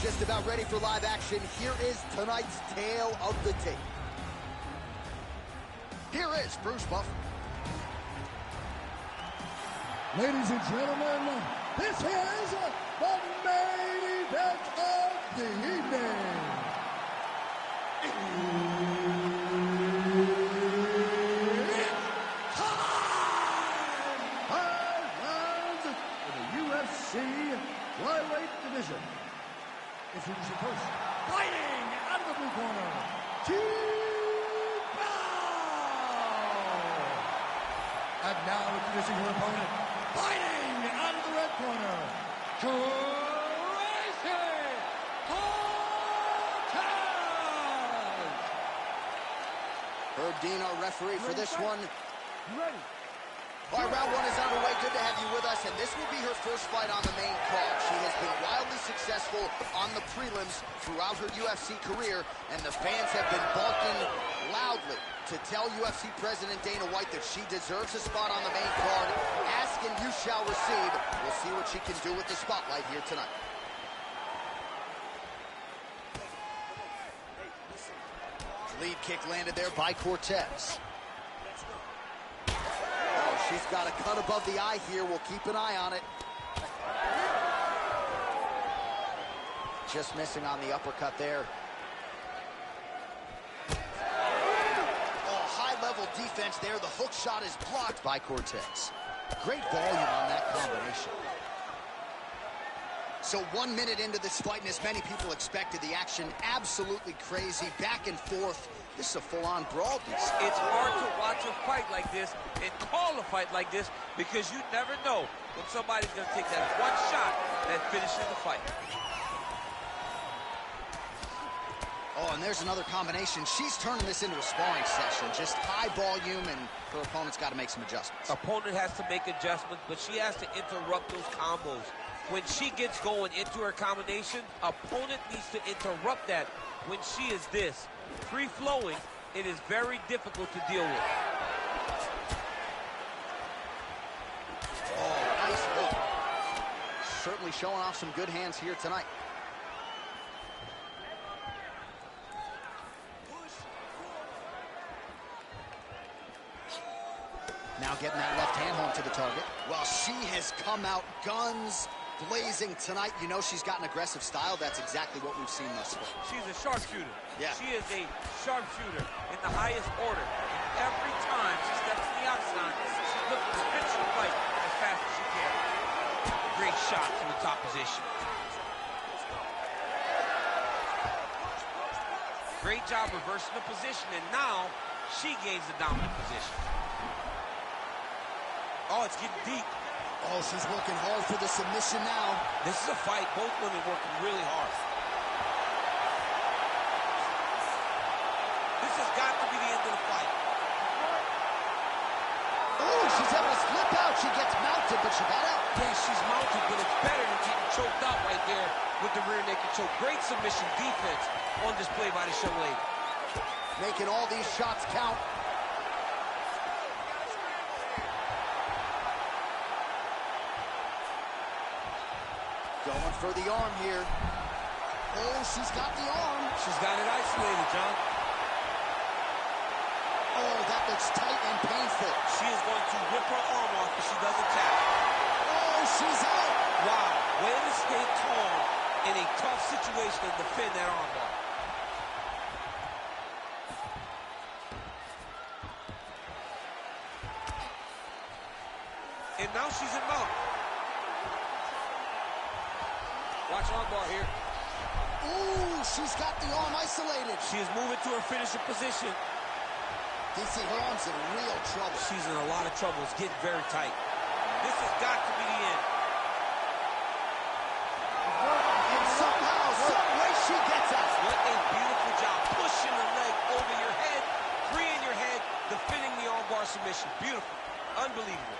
Just about ready for live action. Here is tonight's tale of the tape. Here is Bruce Buffer. Ladies and gentlemen, this is the main event of the evening. It's time! 5 rounds in the UFC flyweight division. Introducing first, fighting out of the blue corner, T-Bow! And now introducing her opponent, fighting out of the red corner, Crazy Cortez! Herb Dean, our referee for this one. You ready? All right, round 1 is underway. Good to have you with us, and this will be her first fight on the main card. She has been wildly successful on the prelims throughout her UFC career, and the fans have been barking loudly to tell UFC President Dana White that she deserves a spot on the main card. Ask and you shall receive. We'll see what she can do with the spotlight here tonight. Lead kick landed there by Cortez. She's got a cut above the eye here. We'll keep an eye on it. Just missing on the uppercut there. Oh, high-level defense defense there. The hook shot is blocked by Cortez. Great volume on that combination. So 1 minute into this fight, and as many people expected, the action absolutely crazy, back and forth. This is a full-on brawl. It's hard to watch a fight like this and call a fight like this because you never know when somebody's going to take that one shot that finishes the fight. Oh, and there's another combination. She's turning this into a sparring session. Just high volume, and her opponent's got to make some adjustments. Opponent has to make adjustments, but she has to interrupt those combos. When she gets going into her combination, opponent needs to interrupt that. When she is this free-flowing, it is very difficult to deal with. Oh, nice hook. Certainly showing off some good hands here tonight. Now getting that left hand home to the target. Well, she has come out guns blazing tonight. You know she's got an aggressive style. That's exactly what we've seen thus far. She's a sharpshooter. Yeah. She is a sharpshooter in the highest order. And every time she steps in the octagon, she's looking to finish the fight as fast as she can. Great shot from the top position. Great job reversing the position, and now she gains the dominant position. Oh, it's getting deep. Oh, she's working hard for the submission now. This is a fight. Both women working really hard. This has got to be the end of the fight. Oh, she's able to slip out. She gets mounted, but she got out. Yeah, she's mounted, but it's better than getting choked out right there with the rear naked choke. Great submission defense on display by this young lady. Making all these shots count. Going for the arm here. Oh, she's got the arm. She's got it isolated, John. Oh, that looks tight and painful. She is going to rip her arm off if she doesn't tap. Oh, she's out. Wow, way to stay calm in a tough situation and defend that armbar. And now she's in mount. Watch armbar here. Ooh, she's got the arm isolated. She is moving to her finisher position. DC, her arm's in real trouble. She's in a lot of trouble. It's getting very tight. This has got to be the end. And somehow, some way she gets us. What a beautiful job. Pushing the leg over your head, freeing your head, defending the armbar submission. Beautiful. Unbelievable.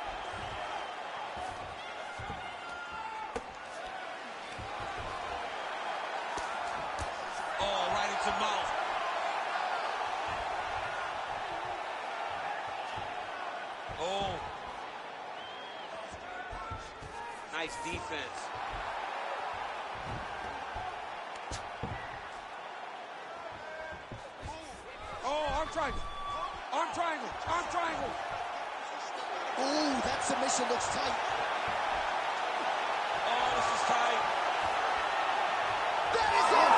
Oh, right into mouth. Oh. Nice defense. Oh, arm triangle. Arm triangle. Arm triangle. Ooh, that submission looks tight. Oh, this is tight. That is it!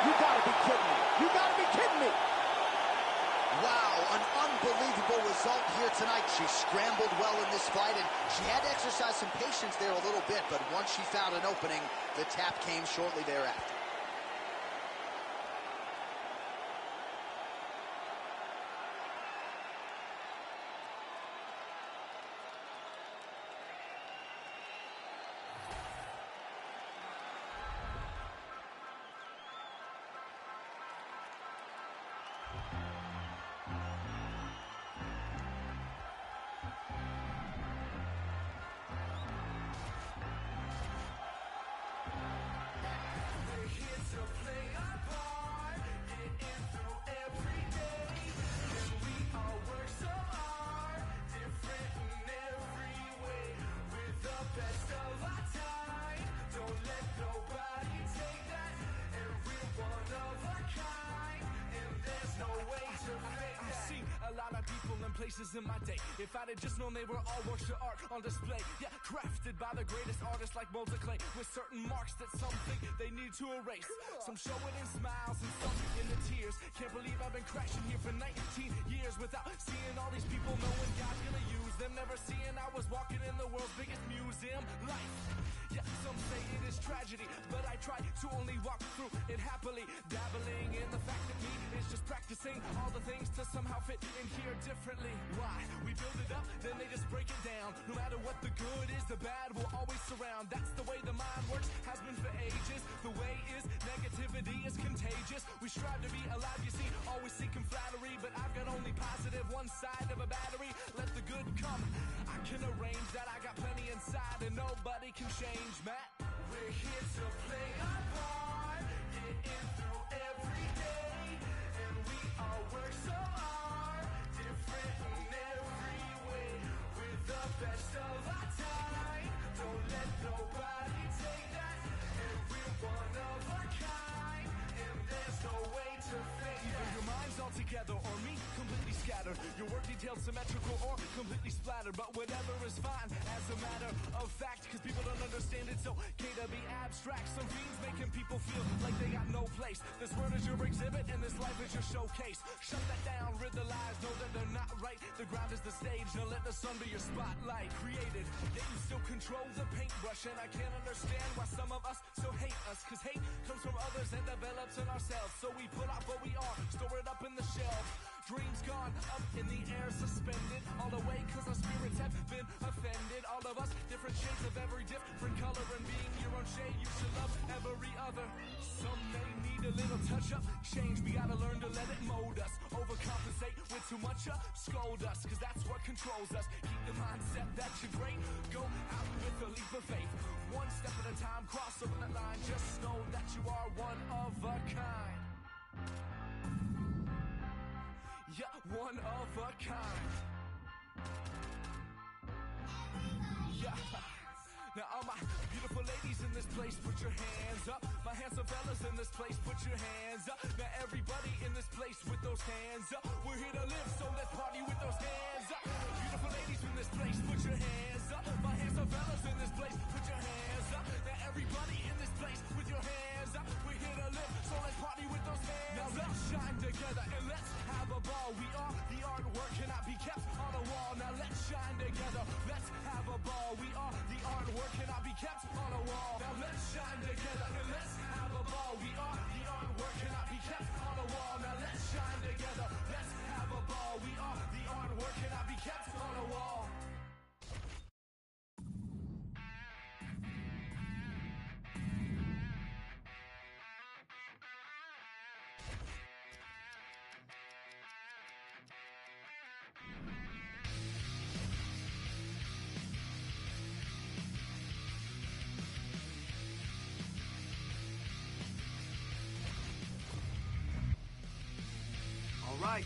You gotta be kidding me. You gotta be kidding me. Wow, an unbelievable result here tonight. She scrambled well in this fight, and she had to exercise some patience there a little bit, but once she found an opening, the tap came shortly thereafter. places in my day. If I'd have just known they were all works of art on display. Yeah, crafted by the greatest artists like molds of clay, with certain marks that some think they need to erase. Some show it in smiles and some in the tears. Can't believe I've been crashing here for 19 years without seeing all these people knowing God's gonna use them. Never seeing I was walking in the world's biggest museum. Life, yeah, some say it is tragedy, but I try to only walk through it happily, dabbling in the fact that me is just practicing all the things to somehow fit in here differently. Why? We build it up, then they just break it down. No matter what the good is, the bad will always surround. That's the way the mind works, has been for ages. The way is negativity is contagious. We strive to be alive, you see, always seeking flattery, but I've got only positive one side of a battery. Let the good come, I can arrange that. I got plenty inside and nobody can change, Matt. We're here to play our part, getting through every day, and we all work so hard, different in every way. We're the best of our time, don't let nobody take that, and we're one of a kind, and there's no way to fake that. Either your mind's all together or me completely scattered, your work detailed symmetrical or completely splattered, but whatever is fine as a matter of fact, cause people don't understand it's okay to be abstract. Some fiends making people feel like they got no place. This world is your exhibit and this life is your showcase. Shut that down, rid the lies, know that they're not right. The ground is the stage, now let the sun be your spotlight. Created, yet you still control the paintbrush, and I can't understand why some of us still hate us, cause hate comes from others and develops in ourselves. So we pull out what we are, store it up in the shelf. Dreams gone, up in the air, suspended all the way, cause our spirits have been offended. All of us, different shades of every different color, and being your own shade, you should love every other. Some may need a little touch up, change, we gotta learn to let it mold us. Overcompensate with too much scold us, cause that's what controls us. Keep the mindset that you're great, go out with a leap of faith. One step at a time, cross over that line, just know that you are one of a kind. Yeah, one of a kind. Yeah. Now all my beautiful ladies in this place, put your hands up. My handsome fellas in this place, put your hands up. Now everybody in this place with those hands up. We're here to live, so let's party with those hands up. Beautiful ladies in this place, put your hands up. My handsome fellas in this place, put your hands up. Now everybody in this place with your hands up. We're here to live, so let's party with those hands. Now let's shine together and let's have a ball. We are the artwork, cannot be kept on a wall. Now let's shine together, let's have a ball. We are the artwork, cannot be kept on a wall. Now let's shine together and let's have a ball. We are the artwork, cannot be kept on a wall. Now let's shine together, let's have a ball. We are the artwork, cannot be kept on a wall. All right.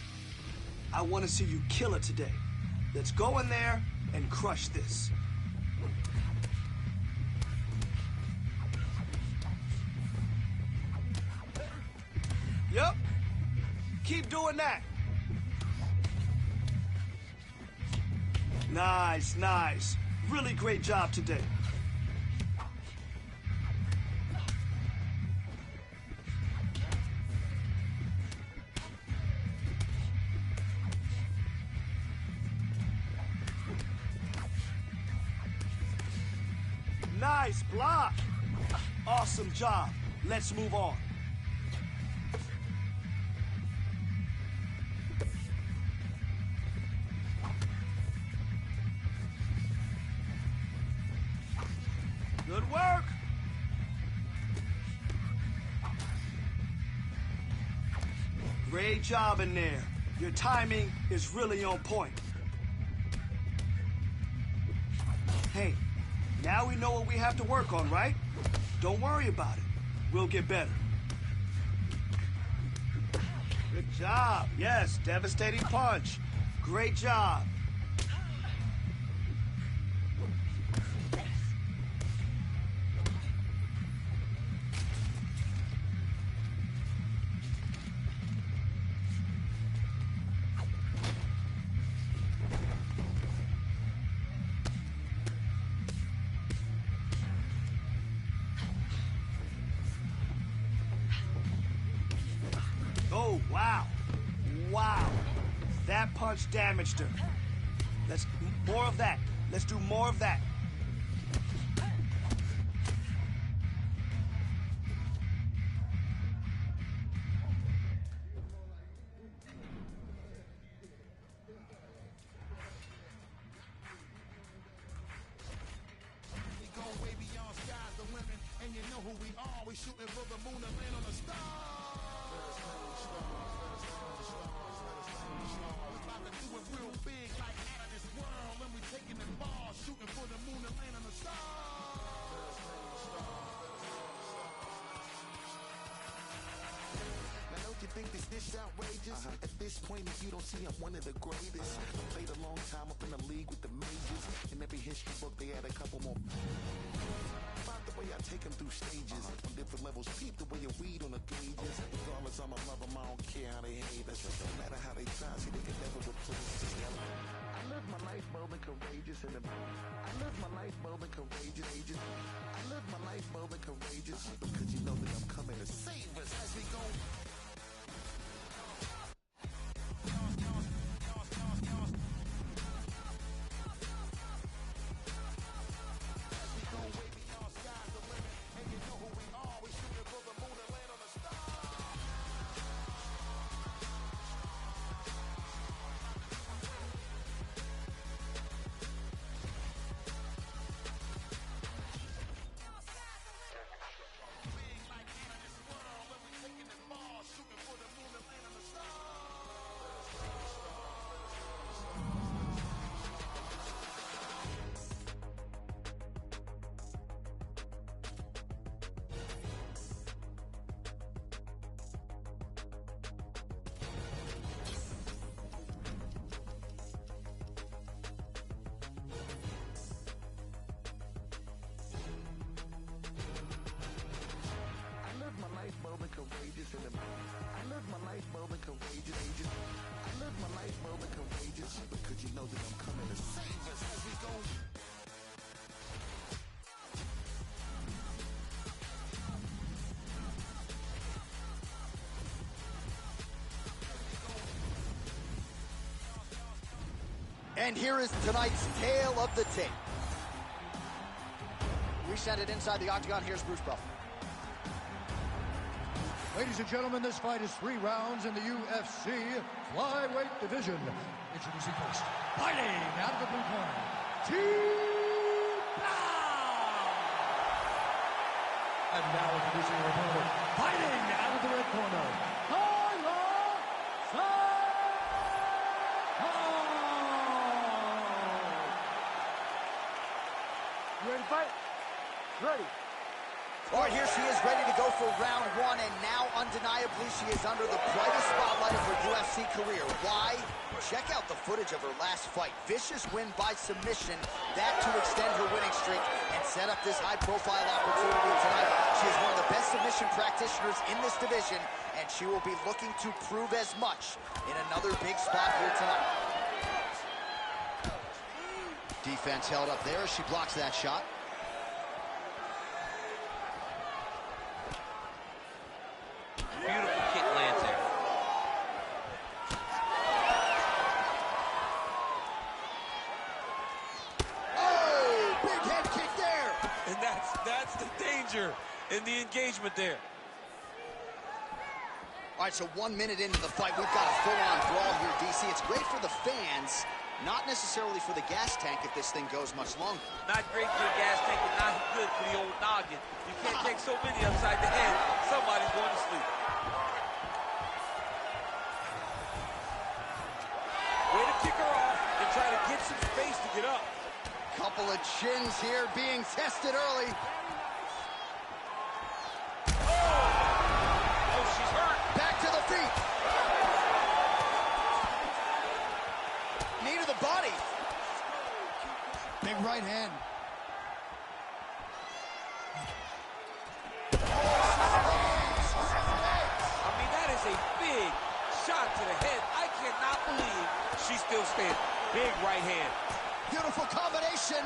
I want to see you kill it today. Let's go in there and crush this. Yup. Keep doing that. Nice, nice. Really great job today. Nice block. Awesome job. Let's move on. Good work. Great job in there. Your timing is really on point. Hey, now we know what we have to work on, right? Don't worry about it. We'll get better. Good job. Yes, devastating punch. Great job. Oh, wow. Wow. That punch damaged her. More of that. Let's do more of that. And you know who we are. We shooting for the moon and land on the stars. We about to do it real big, like out of this world. And we taking the ball, shooting for the moon and land on the stars. Now don't you think this outrageous? At this point, if you don't see I'm one of the greatest. I played a long time up in the league with the majors. In every history book, they had a couple more. About the way I take them through stages on different levels. Peep the way you read on the gauges. Regardless, I'ma love them. I don't care how they hate us. No matter how they try, see they can never replace us. I live my life bold and courageous. I live my life bold and courageous. I live my life bold and courageous because you know that I'm coming to save us as we go. I live my life bold and courageous. I live my life bold and courageous because you know that I'm coming to save us as we go. And here is tonight's tale of the tape. We send it inside the octagon. Here's Bruce Buffer. Ladies and gentlemen, this fight is 3 rounds in the UFC flyweight division. Introducing first, fighting out of the blue corner, and now introducing your opponent, fighting out of the red corner, You ready to fight? Ready. All right, here she is ready to go for round 1, and now undeniably she is under the brightest spotlight of her UFC career. Why? Check out the footage of her last fight. Vicious win by submission, that to extend her winning streak and set up this high-profile opportunity tonight. She is one of the best submission practitioners in this division, and she will be looking to prove as much in another big spot here tonight. Defense held up there as she blocks that shot. Beautiful kick lands there. Oh, big head kick there. And that's the danger in the engagement there. All right, so 1 minute into the fight, we've got a full-on brawl here, DC. It's great for the fans, not necessarily for the gas tank if this thing goes much longer. Not great for the gas tank, but not good for the old noggin. You can't take so many upside the head. Somebody's going to sleep. Way to kick her off and try to get some space to get up. Couple of chins here being tested early. Oh, she's hurt. Back to the feet. Knee to the body. big right hand. I mean, that is a big shot to the head. I cannot believe she's still standing. Big right hand. Beautiful combination.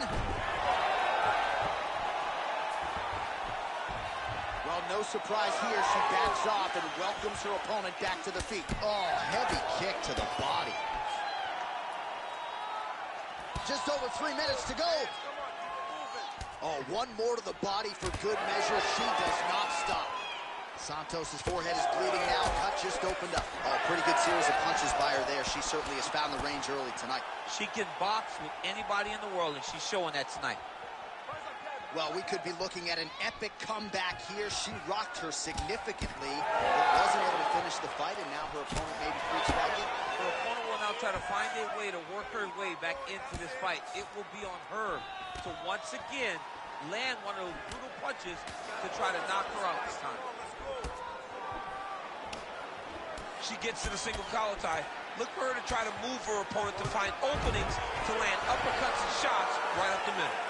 Well, no surprise here. She backs off and welcomes her opponent back to the feet. Oh, heavy kick to the body. Just over 3 minutes to go. Oh, one more to the body for good measure. She does not stop. Santos' forehead is bleeding now. Cut just opened up. Oh, pretty good series of punches by her there. She certainly has found the range early tonight. She can box with anybody in the world, and she's showing that tonight. Well, we could be looking at an epic comeback here. She rocked her significantly, but wasn't able to finish the fight, and now her opponent maybe freaks back in. Her opponent will now try to find a way to work her way back into this fight. It will be on her to once again land one of those brutal punches to try to knock her out this time. She gets to the single collar tie. Look for her to try to move her opponent to find openings to land uppercuts and shots right up the middle.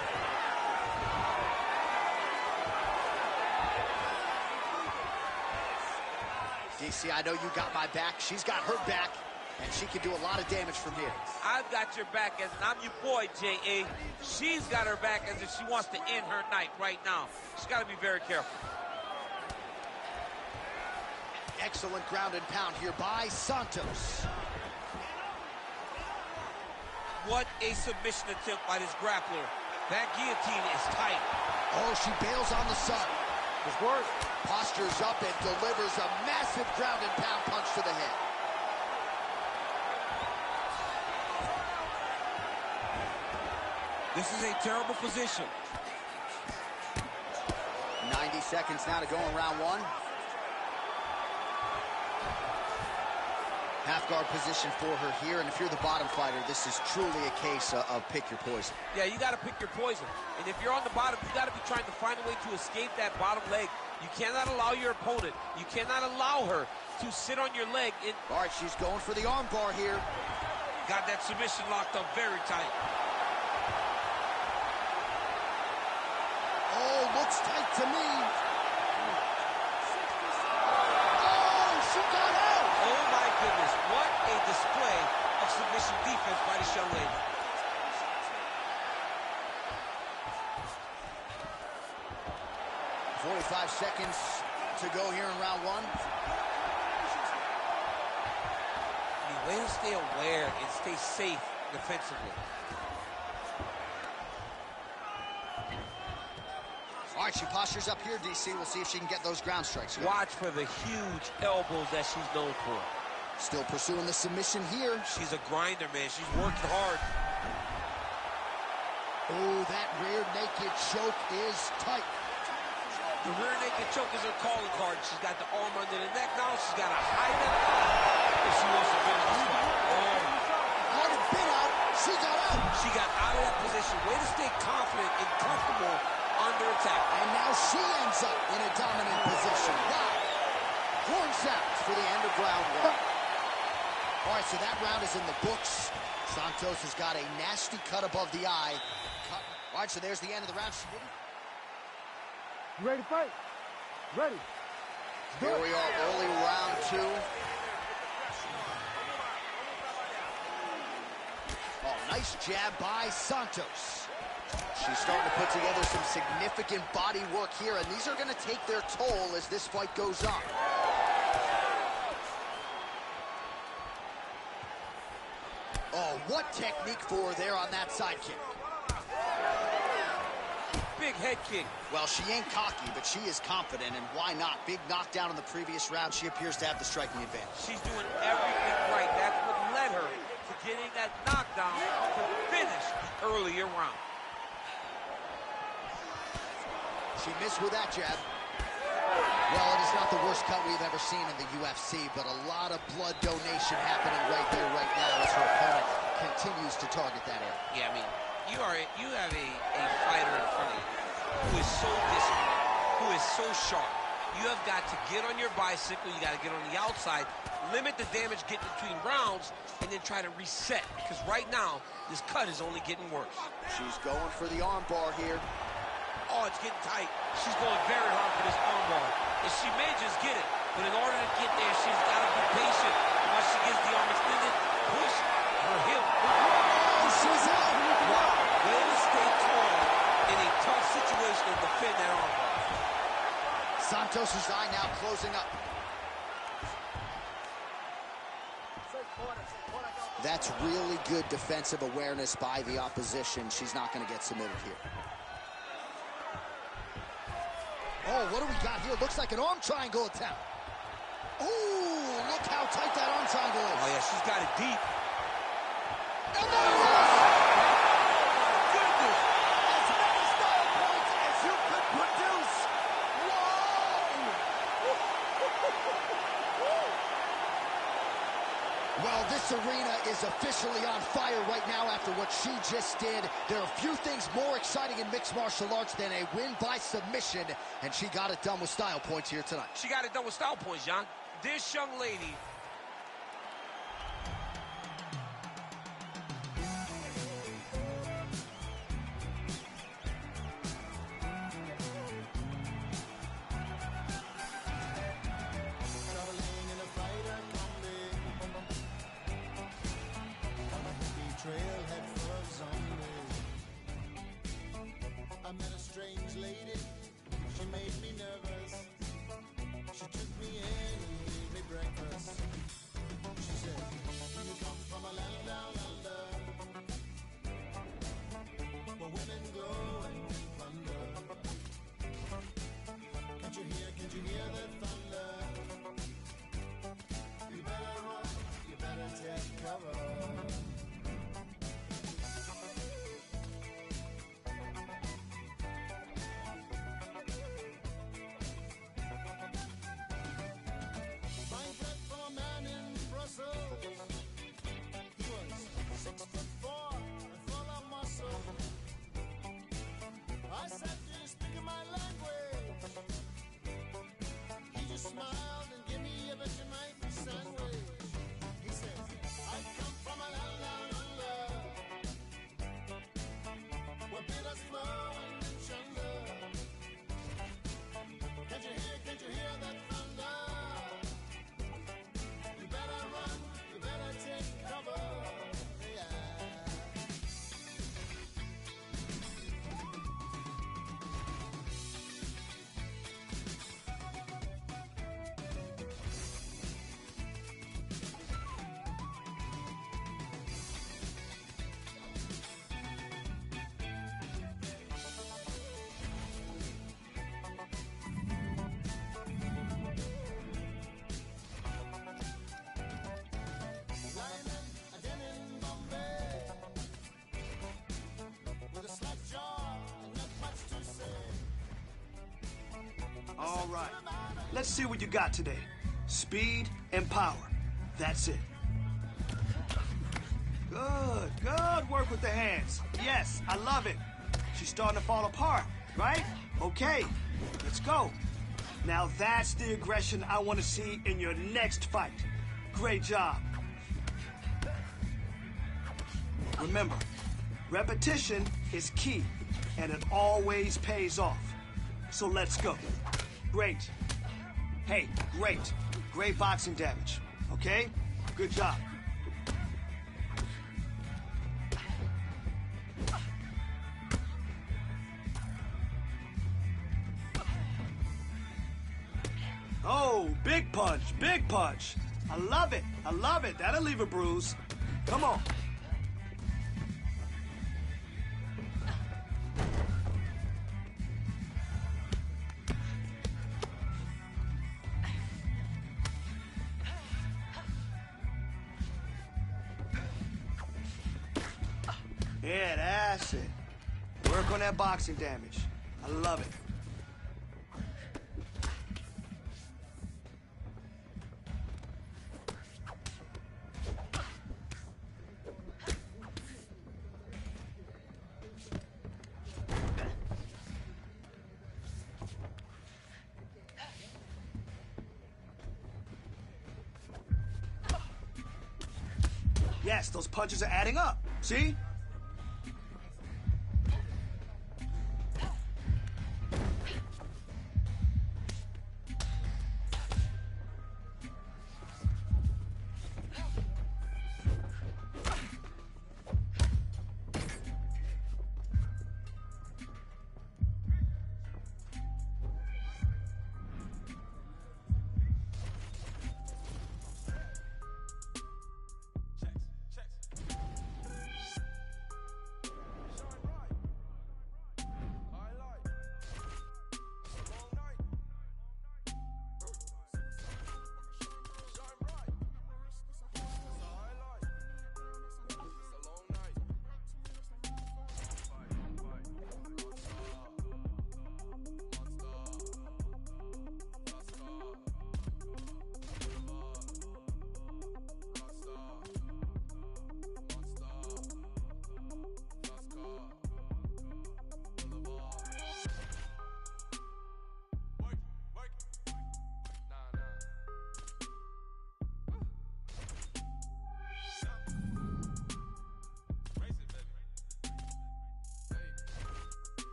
DC, I know you got my back. She's got her back, and she can do a lot of damage from here. I've got your back, as I'm your boy, J.A. She's got her back as if she wants to end her night right now. She's got to be very careful. Excellent ground and pound here by Santos. What a submission attempt by this grappler. That guillotine is tight. Oh, she bails on the sun. It's worse. Postures up and delivers a massive ground and pound punch to the head. This is a terrible position. 90 seconds now to go in round one. Half guard position for her here, and if you're the bottom fighter, this is truly a case of pick your poison. Yeah, you got to pick your poison. And if you're on the bottom, you got to be trying to find a way to escape that bottom leg. You cannot allow your opponent, you cannot allow her to sit on your leg. All right, she's going for the arm bar here. Got that submission locked up very tight. Oh, looks tight to me. Goodness, what a display of submission defense by this young lady. .45 seconds to go here in round one. The way to stay aware and stay safe defensively. All right, she postures up here, DC. We'll see if she can get those ground strikes. Watch for the huge elbows that she's known for. Still pursuing the submission here. She's a grinder, man. She's working hard. Oh, that rear naked choke is tight. The rear naked choke is her calling card. She's got the arm under the neck now. She's got a high neck if she wants to finish this fight. Oh. On and bit out. She got out. She got out of that position. Way to stay confident and comfortable under attack. And now she ends up in a dominant position. Wow. Horn sounds for the end of round one. All right, so that round is in the books. Santos has got a nasty cut above the eye. All right, so there's the end of the round. You ready to fight? Ready. Here we are, early round two. Oh, nice jab by Santos. She's starting to put together some significant body work here, and these are going to take their toll as this fight goes on. Oh, what technique for her there on that side kick. Big head kick. Well, she ain't cocky, but she is confident, and why not? Big knockdown in the previous round. She appears to have the striking advantage. She's doing everything right. That's what led her to getting that knockdown to finish the earlier round. She missed with that jab. Well, it is not the worst cut we've ever seen in the UFC, but a lot of blood donation happening right here, right now, as her opponent continues to target that area. Yeah, I mean, you have a fighter in front of you who is so disciplined, who is so sharp. You have got to get on your bicycle, you got to get on the outside, limit the damage getting between rounds, and then try to reset, because right now, this cut is only getting worse. She's going for the arm bar here. Oh, it's getting tight. She's going very hard for this arm bar. And she may just get it, but in order to get there, she's got to be patient. Once she gets the arm extended, push her heel. Oh, she's out. Wow. Way to stay tall in a tough situation and defend that arm bar. Santos Roses' eye now closing up. That's really good defensive awareness by the opposition. She's not going to get submitted here. Oh, what do we got here? Looks like an arm triangle attempt. Oh, look how tight that arm triangle is. Oh, yeah, she's got it deep. And there it is! Goodness! As many style points as you could produce. Whoa! Well, this arena is officially on fire right now after what she just did. There are few things more exciting in mixed martial arts than a win by submission, and she got it done with style points here tonight. She got it done with style points, John. This young lady... I met a strange lady, she made me nervous. She took me in and gave me breakfast. She said, you come from a land down under, where women go and plunder. Can't you hear that thunder? You better run, you better take cover. He was 6'4" and full of muscle. I said, do you speak my language? He just smiled and gave me a Vegemite sandwich. He said, I come from a land down under, where bitters flow and chunder. Can't you hear that thunder? You better run, you better take cover. All right, let's see what you got today. Speed and power. That's it. Good work with the hands. Yes, I love it. She's starting to fall apart, right? Okay, let's go. Now that's the aggression I want to see in your next fight. Great job. Remember, repetition is key, and it always pays off. So let's go. Great. Hey, great. Great boxing damage. Okay? Good job. Oh, big punch, big punch. I love it. I love it. That'll leave a bruise. Come on. Yeah, that's it. Work on that boxing damage. I love it. Yes, those punches are adding up. See?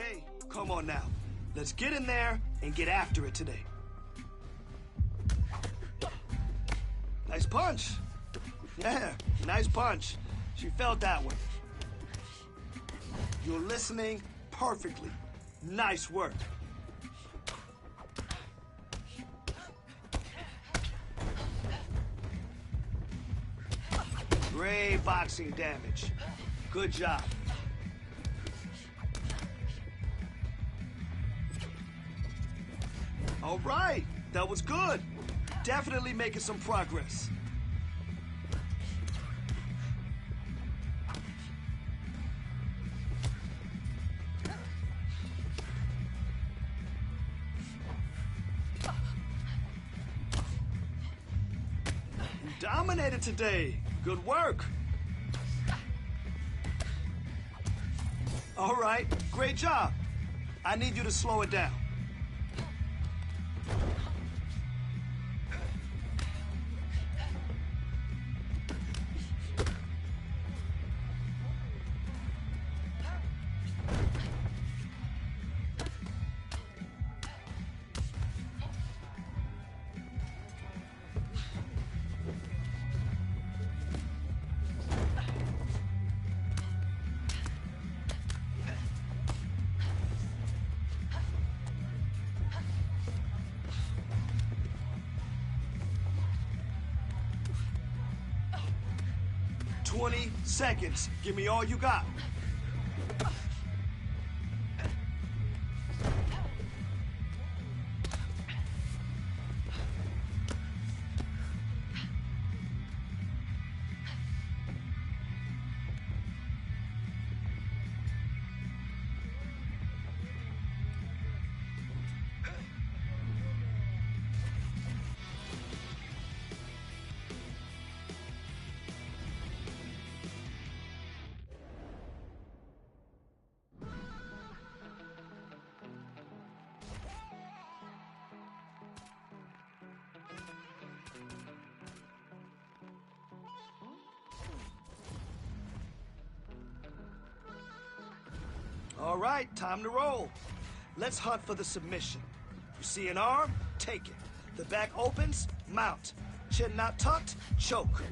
Okay, come on now. Let's get in there and get after it today. Nice punch. Yeah, nice punch. She felt that one. You're listening perfectly. Nice work. Great boxing damage. Good job. All right, that was good. Definitely making some progress. You dominated today. Good work. All right, great job. I need you to slow it down. "20 seconds. Give me all you got." All right, time to roll. Let's hunt for the submission. You see an arm? Take it. The back opens? Mount. Chin not tucked? Choke.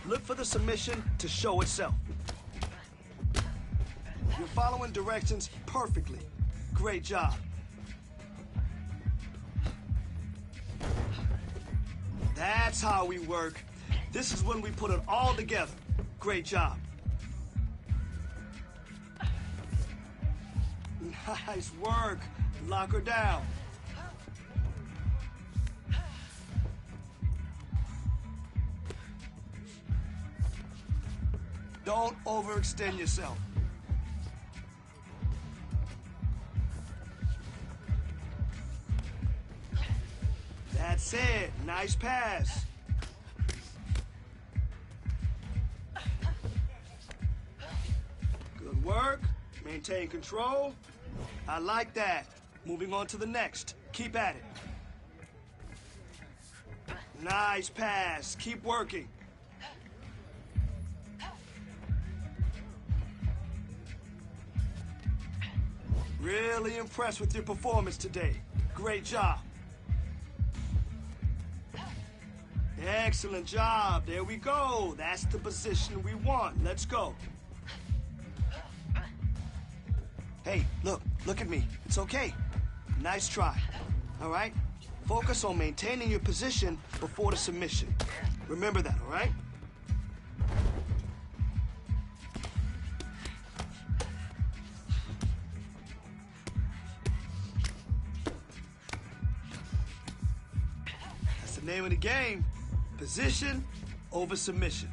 Look for the submission to show itself. You're following directions perfectly. Great job. That's how we work. This is when we put it all together. Great job. Nice work. Lock her down. Don't overextend yourself. That's it. Nice pass. Good work. Maintain control. I like that. Moving on to the next. Keep at it. Nice pass. Keep working. Really impressed with your performance today. Great job. Excellent job. There we go. That's the position we want. Let's go. Hey, look at me. It's okay. Nice try. All right? Focus on maintaining your position before the submission. Remember that, all right? That's the name of the game. Position over submission.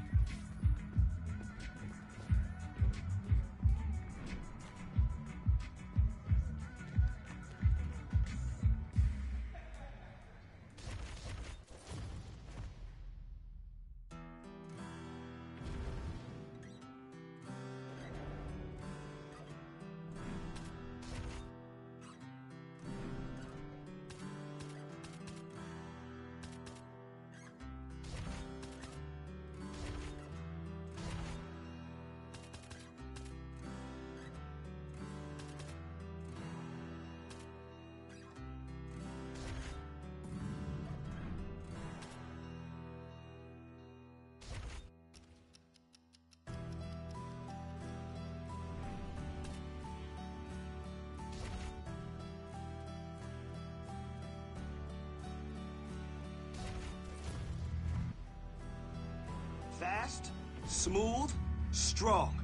Fast, smooth, strong.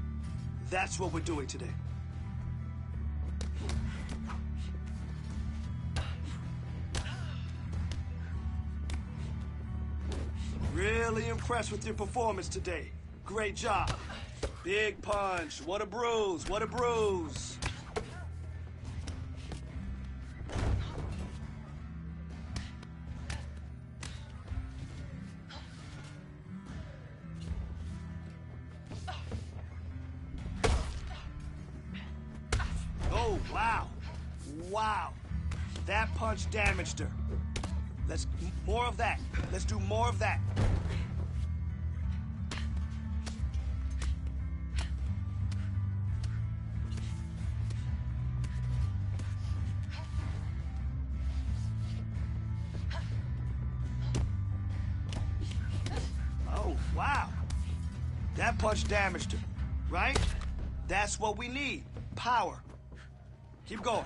That's what we're doing today. Really impressed with your performance today. Great job. Big punch. What a bruise. What a bruise. Oh, wow. Wow. That punch damaged her. Let's more of that. Let's do more of that. Oh, wow. That punch damaged her, right? That's what we need. Power. Keep going.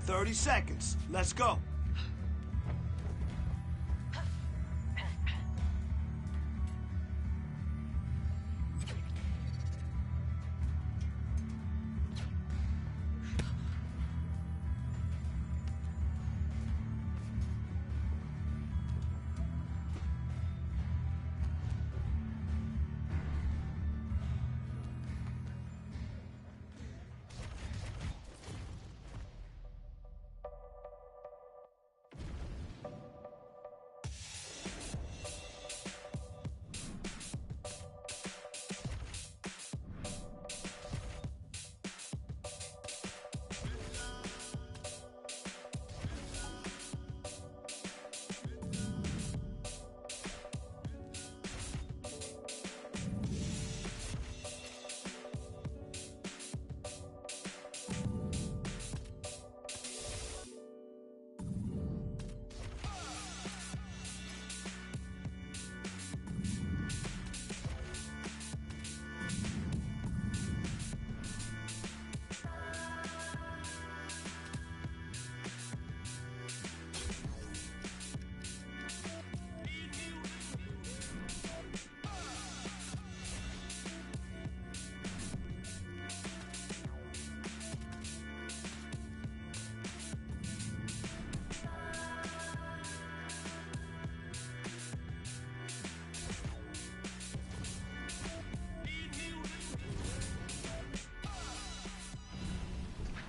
"30 seconds. Let's go."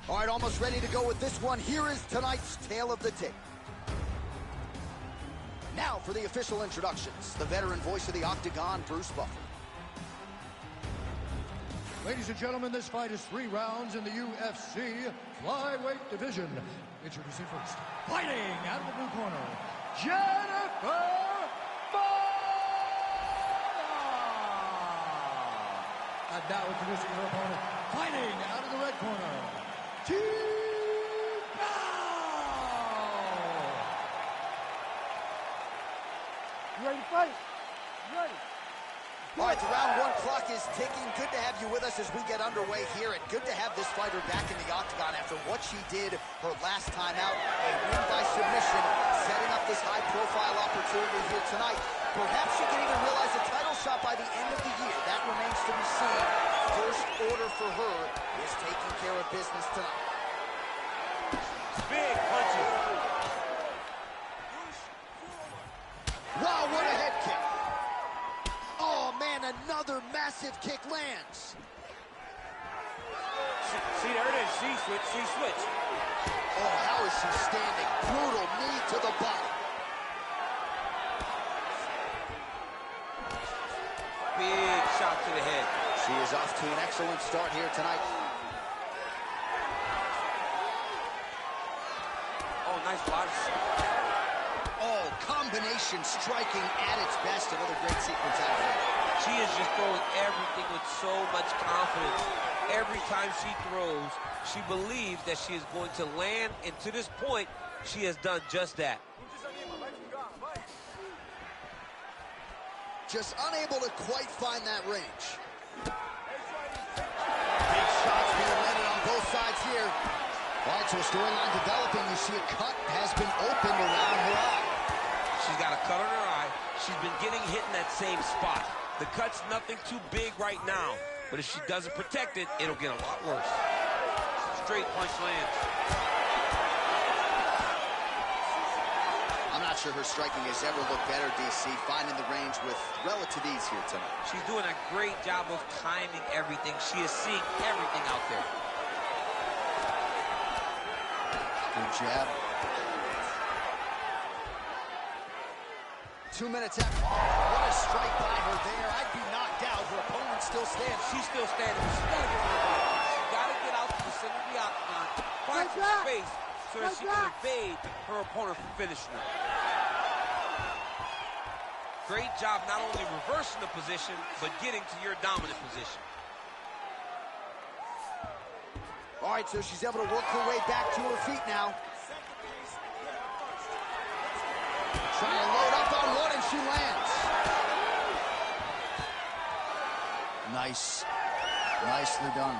All right, almost ready to go with this one. Here is tonight's tale of the tape. Now for the official introductions. The veteran voice of the Octagon, Bruce Buffer. Ladies and gentlemen, this fight is 3 rounds in the UFC flyweight division. Introducing first, fighting out of the blue corner, Jennifer And now introducing her opponent, fighting out of the red corner, T. You ready to fight? You ready? All right, the round 1 clock is ticking. Good to have you with us as we get underway here. And good to have this fighter back in the octagon after what she did her last time out. A win by submission, setting up this high-profile opportunity here tonight. Perhaps she can even realize a title shot by the end of the year. That remains to be seen. First order for her is taking care of business tonight. Big punches. Wow, what a head kick. Oh, man, another massive kick lands. See, there it is. She switched. Oh, how is she standing? Brutal knee to the body. Big shot to the head. She is off to an excellent start here tonight. Oh, nice body shot. Oh, combination striking at its best. Another great sequence out of her. She is just throwing everything with so much confidence. Every time she throws, she believes that she is going to land, and to this point, she has done just that. Just unable to quite find that range. Big shots being landed on both sides here. All right, so a storyline developing. You see a cut has been opened around her eye. She's got a cut on her eye. She's been getting hit in that same spot. The cut's nothing too big right now, but if she doesn't protect it, it'll get a lot worse. Straight punch lands. I'm not sure her striking has ever looked better, DC, finding the range with relative ease here tonight. She's doing a great job of timing everything. She is seeing everything out there. Good jab. 2 minutes after. What a strike by her there. I'd be knocked out. Her opponent still stands. She's still standing. She's got to get on the ball. She's got to get out to the center of the octagon, find some space so that she can evade her opponent from finishing her. Great job not only reversing the position, but getting to your dominant position. All right, so she's able to work her way back to her feet now. Trying to load up on one, and she lands. Nice. Nicely done.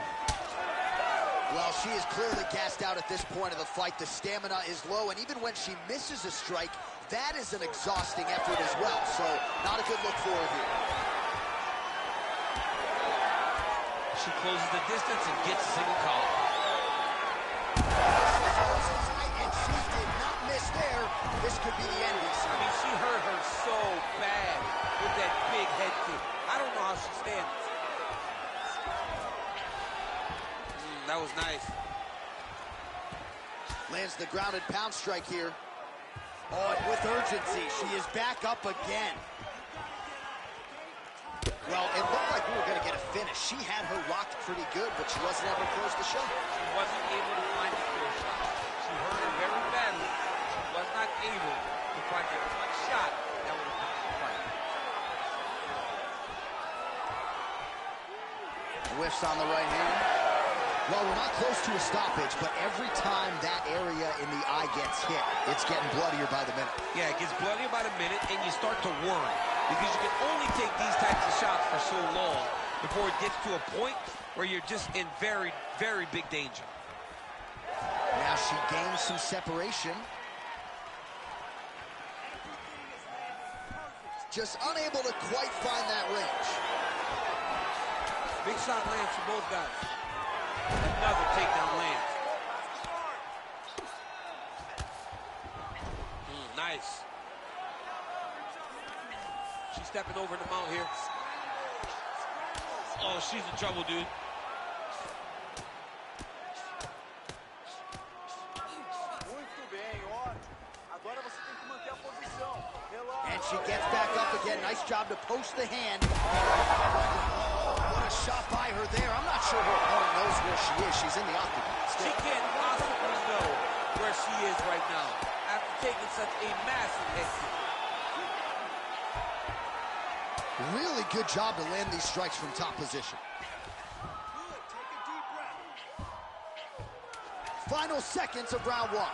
Well, she is clearly gassed out at this point of the fight. The stamina is low, and even when she misses a strike, that is an exhausting effort as well. So, not a good look for her here. She closes the distance and gets a single collar. And she did not miss there. This could be the end. I mean, she hurt her so bad with that big head kick. I don't know how she stands. That was nice. Lands the grounded pound strike here. Oh, and with urgency, she is back up again. Well, it looked like we were going to get a finish. She had her rocked pretty good, but she wasn't able to close the show. She wasn't able to find the clear shot. She hurt her very badly. She was not able to find that one shot that would have finished the fight. Whiffs on the right hand. Well, we're not close to a stoppage, but every time that area in the eye gets hit, it's getting bloodier by the minute. Yeah, it gets bloodier by the minute, and you start to worry, because you can only take these types of shots for so long before it gets to a point where you're just in very, very big danger. Now she gains some separation. Just unable to quite find that range. Big shot lands for both guys. Another takedown lands. Nice. She's stepping over the mount here. Oh, she's in trouble, dude. And she gets back up again. Nice job to post the hand. What a shot by her there. I'm not sure her opponent knows where she is. She's in the octagon. She can't possibly know where she is right now after taking such a massive hit. Really good job to land these strikes from top position. Final seconds of round one.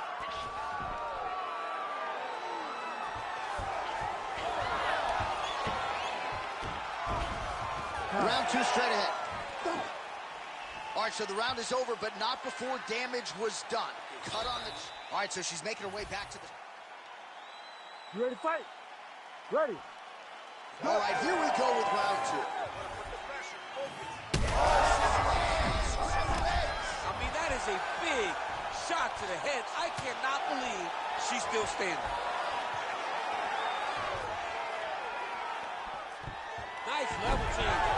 Round two straight ahead. All right, so the round is over, but not before damage was done. Cut on the... All right, so she's making her way back to the... You ready to fight? Ready. All right, here we go with round two. I mean, that is a big shot to the head. I cannot believe she's still standing. Nice level change.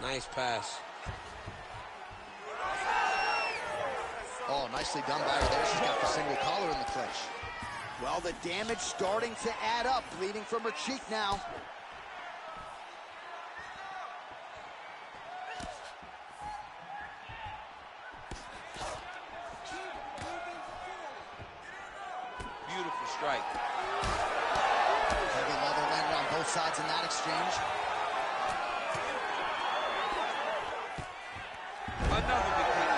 Nice pass. Oh, nicely done by her there. She's got the single collar in the clinch. Well, the damage starting to add up, bleeding from her cheek now. beautiful strike. Heavy leather landed on both sides in that exchange. Another big kick.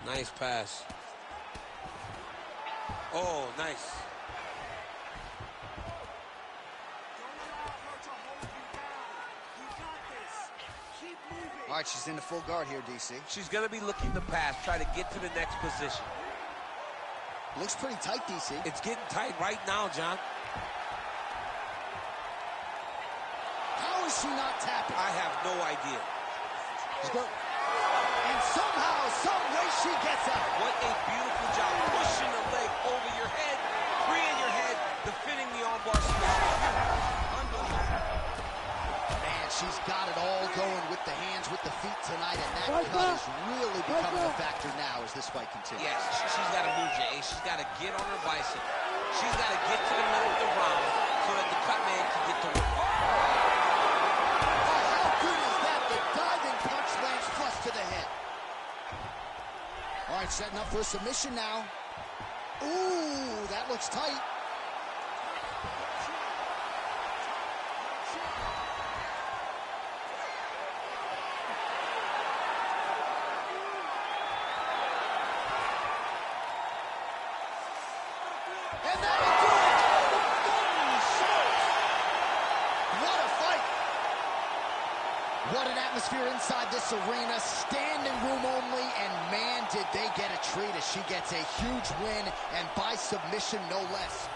Nice pass. Oh, nice. All right, she's into full guard here, DC. She's going to be looking to pass, try to get to the next position. Looks pretty tight, DC. It's getting tight right now, John. How is she not tapping? I have no idea. And somehow, some way she gets out. What a beautiful job. Pushing the leg over your head, freeing your head, defending the armbar submission. Man, she's got it all going with the hands, with the feet tonight, and that cut is really becoming a factor now as this fight continues. Yes, she's got to move, Jay. She's got to get on her bicycle. She's got to get to the middle of the round so that the cut man can get to work. To the head. All right, setting up for a submission now. Ooh, that looks tight. And that'll do it. What a fight. What an atmosphere inside this arena. Standing room only, and man, did they get a treat as she gets a huge win, and by submission, no less.